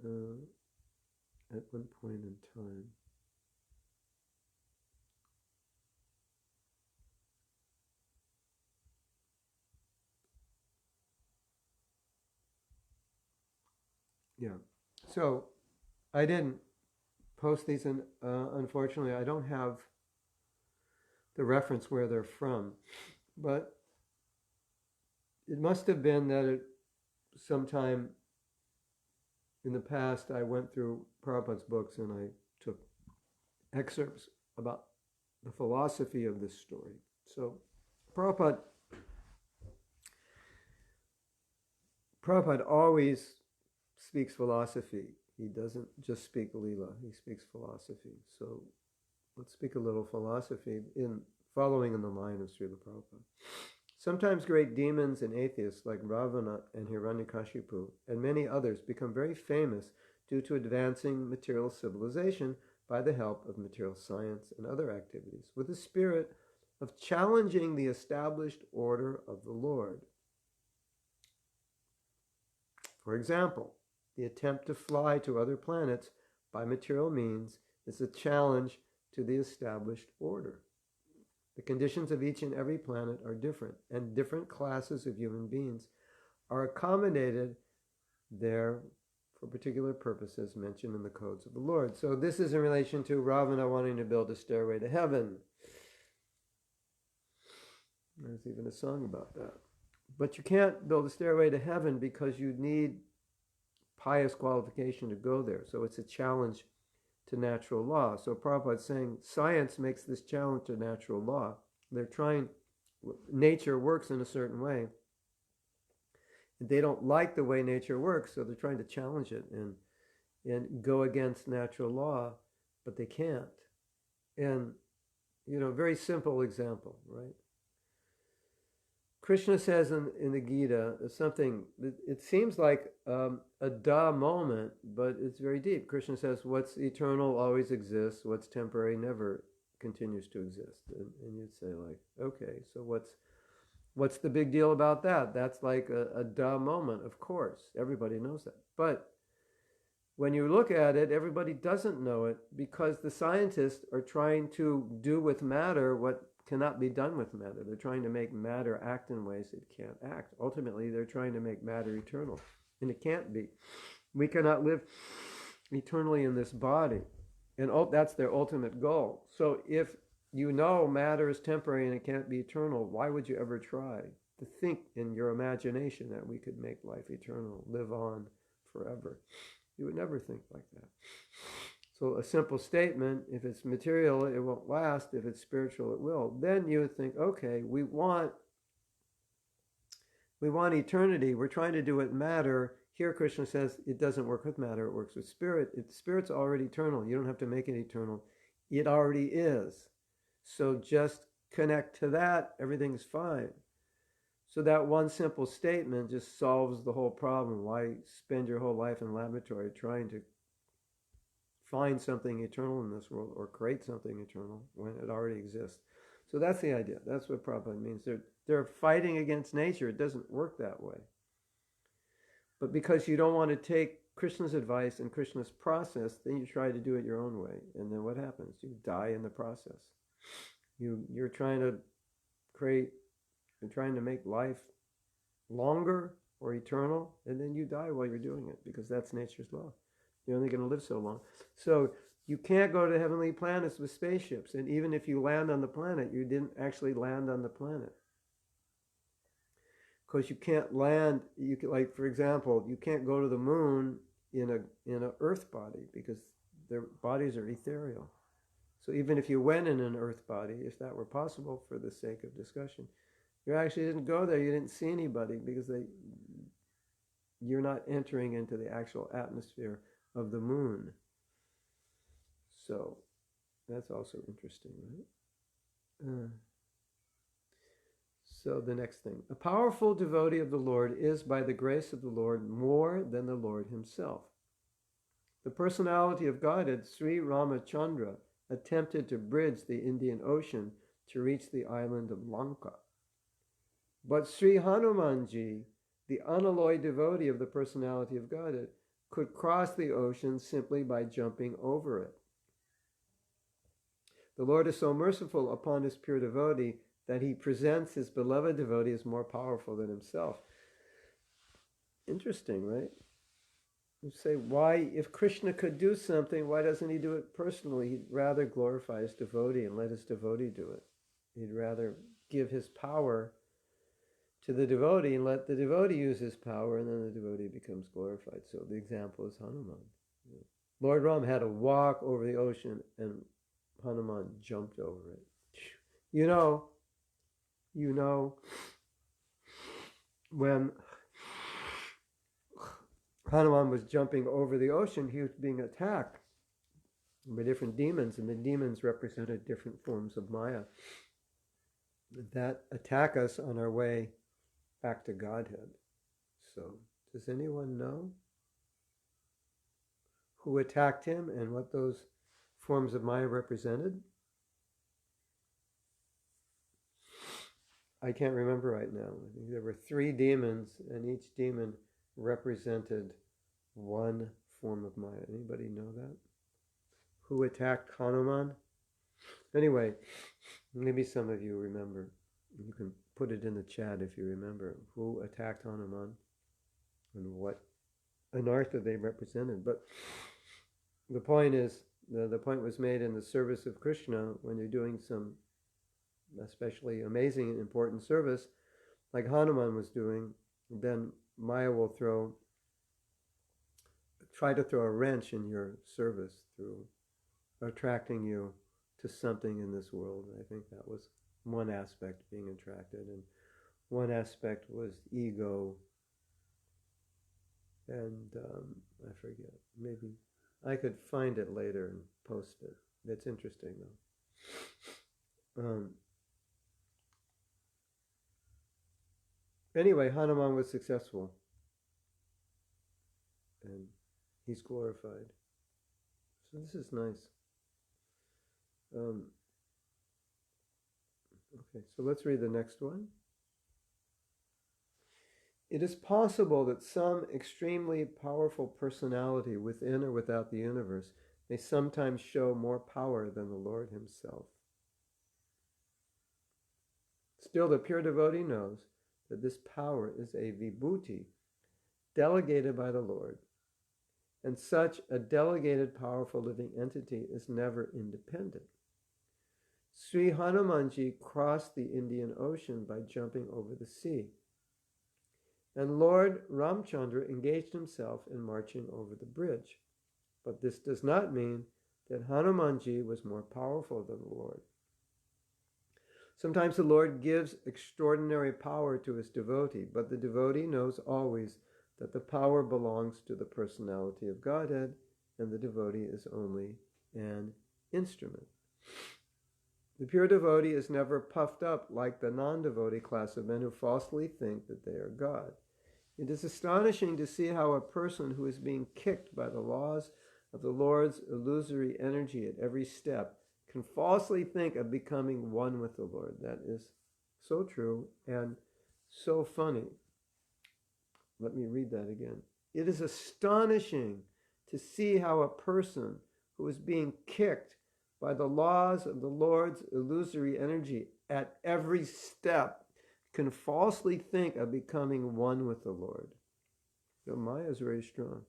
at one point in time. Yeah. So I didn't post these, and unfortunately, I don't have the reference where they're from. But it must have been that sometime in the past I went through Prabhupada's books and I took excerpts about the philosophy of this story. So Prabhupada always speaks philosophy. He doesn't just speak Leela, he speaks philosophy. So let's speak a little philosophy following in the line of Srila Prabhupada. Sometimes great demons and atheists like Ravana and Hiranyakashipu and many others become very famous due to advancing material civilization by the help of material science and other activities, with the spirit of challenging the established order of the Lord. For example, the attempt to fly to other planets by material means is a challenge to the established order. The conditions of each and every planet are different, and different classes of human beings are accommodated there for particular purposes mentioned in the codes of the Lord. So this is in relation to Ravana wanting to build a stairway to heaven. There's even a song about that. But you can't build a stairway to heaven because you need pious qualification to go there. So it's a challenge to natural law. So Prabhupada's saying science makes this challenge to natural law. Nature works in a certain way. They don't like the way nature works, so they're trying to challenge it and go against natural law, but they can't. And, very simple example, right? Krishna says in the Gita something, it seems like a duh moment, but it's very deep. Krishna says, what's eternal always exists, what's temporary never continues to exist. And you'd say like, okay, so what's the big deal about that? That's like a duh moment, of course. Everybody knows that. But when you look at it, everybody doesn't know it because the scientists are trying to do with matter what cannot be done with matter. They're trying to make matter act in ways it can't act. Ultimately, they're trying to make matter eternal, and it can't be. We cannot live eternally in this body, and that's their ultimate goal. So if matter is temporary and it can't be eternal, why would you ever try to think in your imagination that we could make life eternal, live on forever? You would never think like that. So a simple statement, if it's material, it won't last. If it's spiritual, it will. Then you would think, okay, we want eternity. We're trying to do it matter. Here Krishna says it doesn't work with matter, it works with spirit. Spirit's already eternal. You don't have to make it eternal. It already is. So just connect to that, everything's fine. So that one simple statement just solves the whole problem. Why spend your whole life in the laboratory trying to find something eternal in this world or create something eternal when it already exists? So that's the idea. That's what Prabhupada means. They're fighting against nature. It doesn't work that way. But because you don't want to take Krishna's advice and Krishna's process, then you try to do it your own way. And then what happens? You die in the process. You're trying to make life longer or eternal, and then you die while you're doing it because that's nature's law. You're only going to live so long. So you can't go to heavenly planets with spaceships. And even if you land on the planet, you didn't actually land on the planet. Because you can't land, like for example, you can't go to the moon in a Earth body because Their bodies are ethereal. So even if you went in an earth body, if that were possible for the sake of discussion, you actually didn't go there, you didn't see anybody, because you're not entering into the actual atmosphere of the moon. So that's also interesting, right? So the next thing. A powerful devotee of the Lord is, by the grace of the Lord, more than the Lord himself. The personality of Godhead, Sri Ramachandra, attempted to bridge the Indian Ocean to reach the island of Lanka. But Sri Hanumanji, the unalloyed devotee of the personality of Godhead, could cross the ocean simply by jumping over it. The Lord is so merciful upon his pure devotee that he presents his beloved devotee as more powerful than himself. Interesting, right? You say, why, if Krishna could do something, why doesn't he do it personally? He'd rather glorify his devotee and let his devotee do it. He'd rather give his power to the devotee and let the devotee use his power, and then the devotee becomes glorified. So the example is Hanuman. Lord Rama had to walk over the ocean, and Hanuman jumped over it. You know, when Hanuman was jumping over the ocean, he was being attacked by different demons, and the demons represented different forms of Maya that attack us on our way back to Godhead. So, does anyone know who attacked him and what those forms of Maya represented? I can't remember right now. I think there were 3 demons, and each demon represented one form of Maya. Anybody know that? Who attacked Hanuman? Anyway, maybe some of you remember. You can put it in the chat if you remember who attacked Hanuman and what anartha they represented. But the point is, the point was made in the service of Krishna, when you're doing some especially amazing and important service, like Hanuman was doing, then Maya will try to throw a wrench in your service through attracting you to something in this world. I think that was one aspect, being attracted, and one aspect was ego, and I forget, maybe I could find it later and post it. It's interesting though. Anyway, Hanuman was successful, and he's glorified. So this is nice. Okay, so let's read the next one. It is possible that some extremely powerful personality within or without the universe may sometimes show more power than the Lord himself. Still, the pure devotee knows that this power is a vibhuti, delegated by the Lord, and such a delegated powerful living entity is never independent. Sri Hanumanji crossed the Indian Ocean by jumping over the sea, and Lord Ramchandra engaged himself in marching over the bridge. But this does not mean that Hanumanji was more powerful than the Lord. Sometimes the Lord gives extraordinary power to his devotee, but the devotee knows always that the power belongs to the personality of Godhead, and the devotee is only an instrument. The pure devotee is never puffed up like the non-devotee class of men who falsely think that they are God. It is astonishing to see how a person who is being kicked by the laws of the Lord's illusory energy at every step can falsely think of becoming one with the Lord. That is so true and so funny. Let me read that again. It is astonishing to see how a person who is being kicked by the laws of the Lord's illusory energy at every step can falsely think of becoming one with the Lord. Maya is very strong.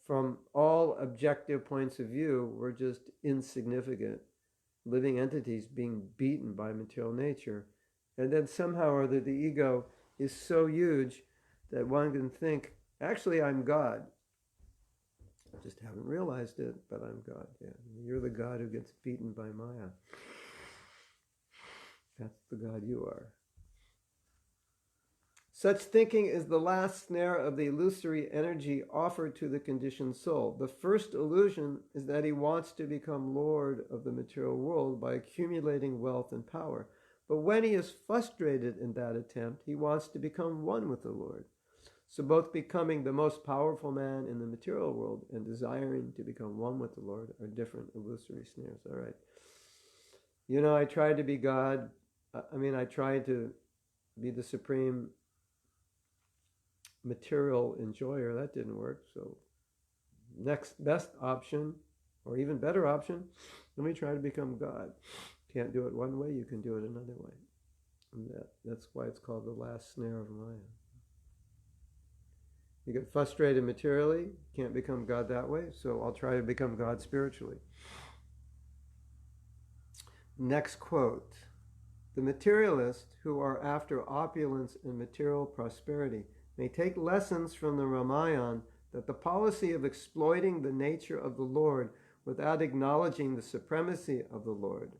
From all objective points of view, we're just insignificant living entities being beaten by material nature. And then somehow or other, the ego is so huge that one can think, actually, I'm God. I just haven't realized it, but I'm God. Yeah, you're the God who gets beaten by Maya. That's the God you are. Such thinking is the last snare of the illusory energy offered to the conditioned soul. The first illusion is that he wants to become Lord of the material world by accumulating wealth and power. But when he is frustrated in that attempt, he wants to become one with the Lord. So both becoming the most powerful man in the material world and desiring to become one with the Lord are different illusory snares. All right. I tried to be God. I tried to be the supreme material enjoyer. That didn't work. So next best option, or even better option, let me try to become God. Can't do it one way, you can do it another way. And that's why it's called the last snare of Maya. You get frustrated materially, can't become God that way, so I'll try to become God spiritually. Next quote. The materialists who are after opulence and material prosperity may take lessons from the Ramayana that the policy of exploiting the nature of the Lord without acknowledging the supremacy of the Lord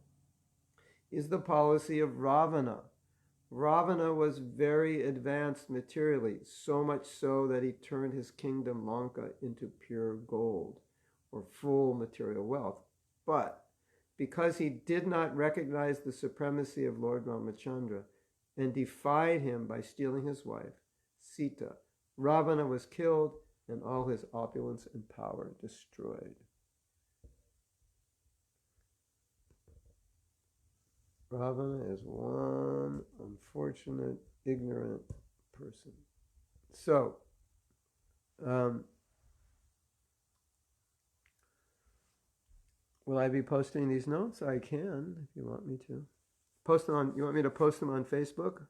is the policy of Ravana. Ravana was very advanced materially, so much so that he turned his kingdom Lanka into pure gold, or full material wealth. But because he did not recognize the supremacy of Lord Ramachandra and defied him by stealing his wife, Sita, Ravana was killed and all his opulence and power destroyed. Ravana is one unfortunate, ignorant person. So, will I be posting these notes? I can, if you want me to. You want me to post them on Facebook?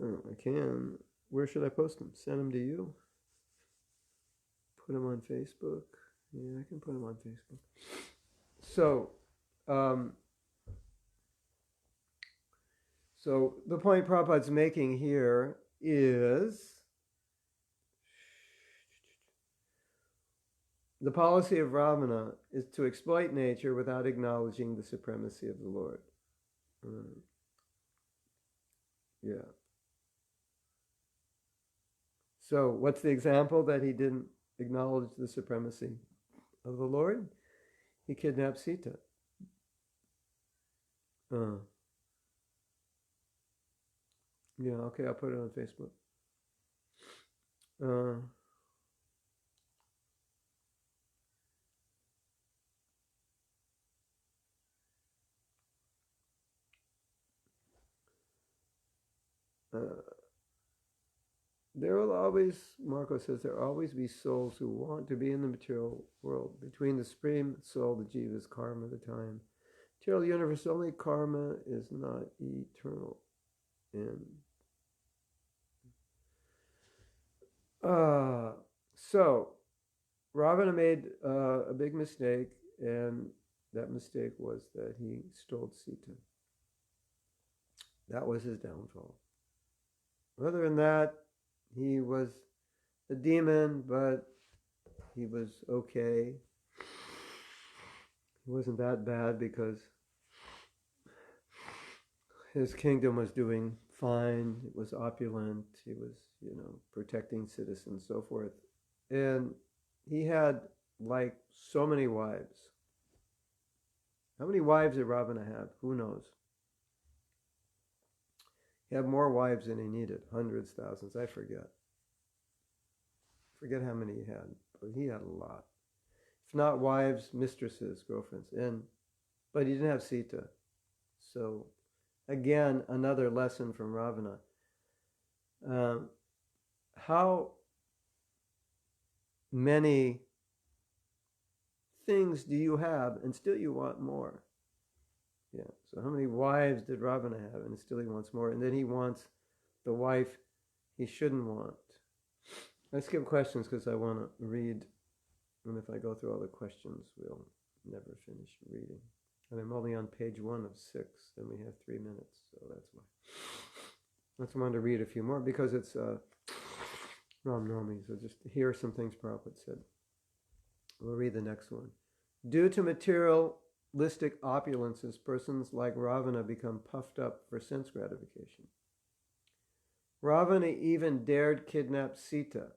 Oh, I can. Where should I post them? Send them to you? Put them on Facebook? Yeah, I can put them on Facebook. So the point Prabhupada's making here is the policy of Ravana is to exploit nature without acknowledging the supremacy of the Lord. Yeah. So what's the example that he didn't acknowledge the supremacy of the Lord? He kidnapped Sita. Yeah, okay, I'll put it on Facebook. There will always, Marco says, there will always be souls who want to be in the material world. Between the supreme soul, the jiva's karma, the time. Material universe, only karma is not eternal. And so, Ravana made a big mistake, and that mistake was that he stole Sita. That was his downfall. Other than that, he was a demon, but he was okay. He wasn't that bad because his kingdom was doing fine. It was opulent. He was, protecting citizens, so forth. And he had, like, so many wives. How many wives did Ravana have? Who knows? He had more wives than he needed. Hundreds, thousands, I forget. Forget how many he had, but he had a lot. If not wives, mistresses, girlfriends. But he didn't have Sita. So, again, another lesson from Ravana. How many things do you have and still you want more? Yeah. So how many wives did Ravana have and still he wants more? And then he wants the wife he shouldn't want. Let's skip questions because I want to read. And if I go through all the questions, we'll never finish reading. And I'm only on page 1 of 6, and we have 3 minutes, so that's why. I just wanted to read a few more because it's Ram Nami. So just here are some things Prabhupada said. We'll read the next one. Due to materialistic opulences, persons like Ravana become puffed up for sense gratification. Ravana even dared kidnap Sita,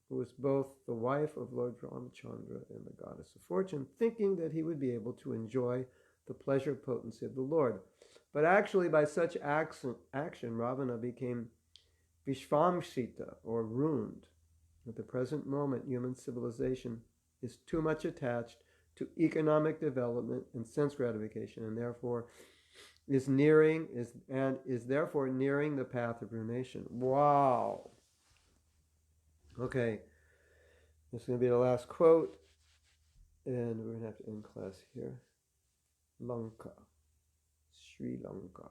who was both the wife of Lord Ramachandra and the goddess of fortune, thinking that he would be able to enjoy the pleasure potency of the Lord. But actually, by such action Ravana became Vishvamsita, or ruined. At the present moment, human civilization is too much attached to economic development and sense gratification, and therefore is therefore nearing the path of ruination. Wow. Okay, this is going to be the last quote, and we're going to have to end class here. Lanka, Sri Lanka.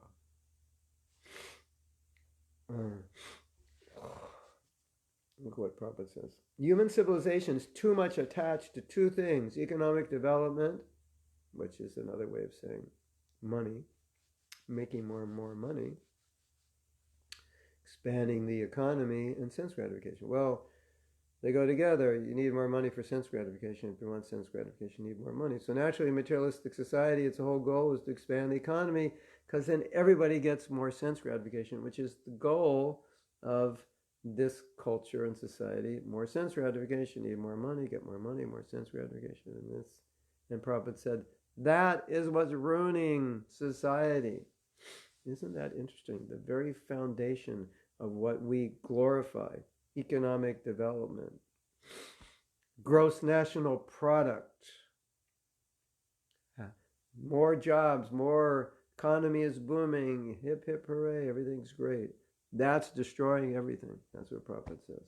Look what Prabhupada says. Human civilization is too much attached to two things: economic development, which is another way of saying money, making more and more money, expanding the economy, and sense gratification. Well, they go together. You need more money for sense gratification. If you want sense gratification, you need more money. So naturally, in materialistic society, its whole goal is to expand the economy, because then everybody gets more sense gratification, which is the goal of this culture and society. More sense gratification, need more money, get more money, more sense gratification. And Prabhupada said, that is what's ruining society. Isn't that interesting? The very foundation of what we glorify, economic development, gross national product, more jobs, more economy is booming, hip hip hooray, everything's great. That's destroying everything. That's what Prabhupada says.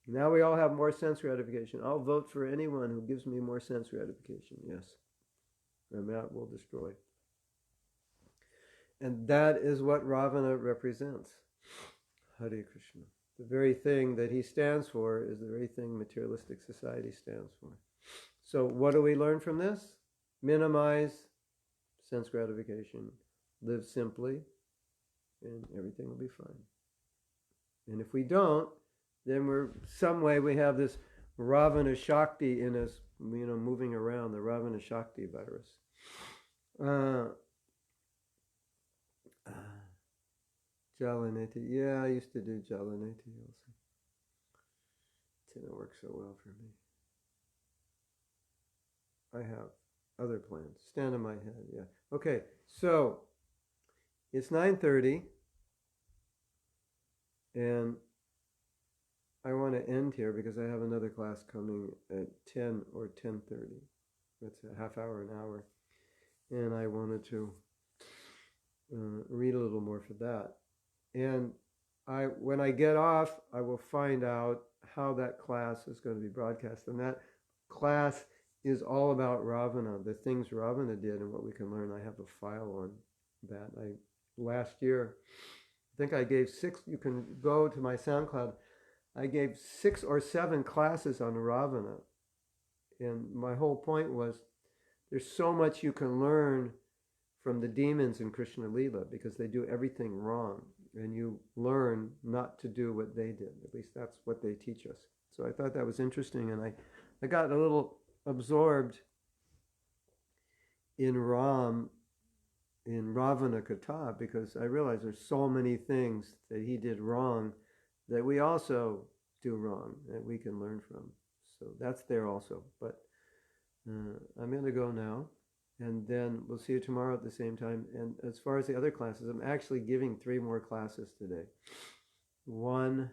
Now we all have more sense gratification. I'll vote for anyone who gives me more sense gratification. Yes. And that will destroy. And that is what Ravana represents. Hare Krishna. The very thing that he stands for is the very thing materialistic society stands for. So what do we learn from this? Minimize sense gratification. Live simply, and everything will be fine. And if we don't, then we have this Ravana Shakti in us, moving around, the Ravana Shakti virus. Jalaneti. Yeah, I used to do Jalaneti also. It didn't work so well for me. I have other plans. Stand on my head, yeah. Okay, so it's 9:30, and I want to end here because I have another class coming at 10 or 10:30. That's a half hour, an hour. And I wanted to read a little more for that. And when I get off, I will find out how that class is going to be broadcast. And that class is all about Ravana, the things Ravana did and what we can learn. I have a file on that. Last year, I think I gave 6, you can go to my SoundCloud, I gave 6 or 7 classes on Ravana. And my whole point was, there's so much you can learn from the demons in Krishna Lila, because they do everything wrong. And you learn not to do what they did. At least that's what they teach us. So I thought that was interesting, and I got a little absorbed in Ravana Katha, because I realized there's so many things that he did wrong that we also do wrong, that we can learn from. So that's there also. But I'm going to go now, and then we'll see you tomorrow at the same time. And as far as the other classes, I'm actually giving 3 more classes today. One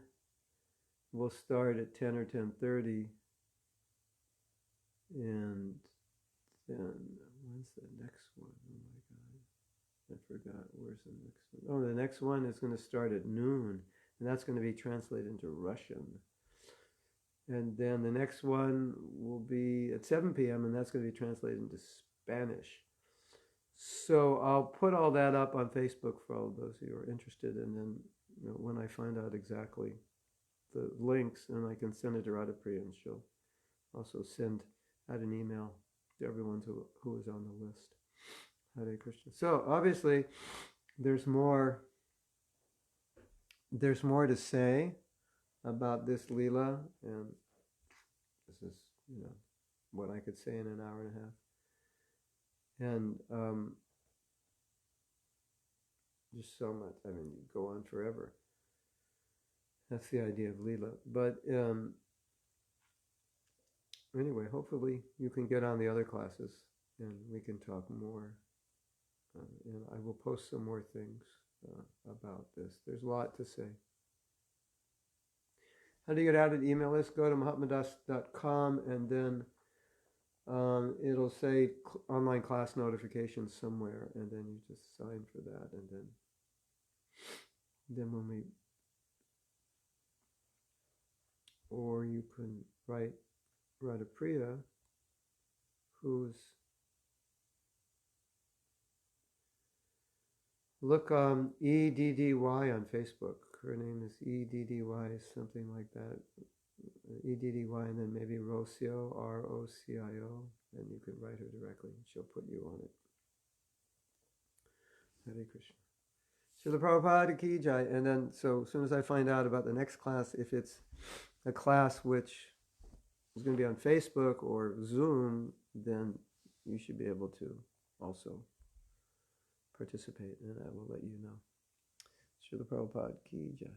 will start at 10 or 10:30, and then when's the next one? Oh my God, I forgot. Where's the next one? Oh, the next one is going to start at noon, and that's going to be translated into Russian. And then the next one will be at 7 p.m., and that's going to be translated into Spanish. So I'll put all that up on Facebook for all those who are interested, and then when I find out exactly the links, and I can send it to Radhapriya, and she'll also send out an email to everyone who is on the list. Hare Krishna. So obviously, there's more to say. about this Leela, and this is, what I could say in an hour and a half. And just so much. I mean, you go on forever. That's the idea of Leela. But anyway, hopefully you can get on the other classes and we can talk more. And I will post some more things about this. There's a lot to say. How do you get added email list? Go to mahatmadas.com and then it'll say online class notifications somewhere, and then you just sign for that, and then when we, or you can write Radhapriya, who's, look EDDY on Facebook. Her name is EDDY, something like that. EDDY, and then maybe Rocio, ROCIO, and you can write her directly. She'll put you on it. Hare Krishna. Srila Prabhupada ki jai. And then, so as soon as I find out about the next class, if it's a class which is going to be on Facebook or Zoom, then you should be able to also participate, and I will let you know. Srila Prabhupada ki jai.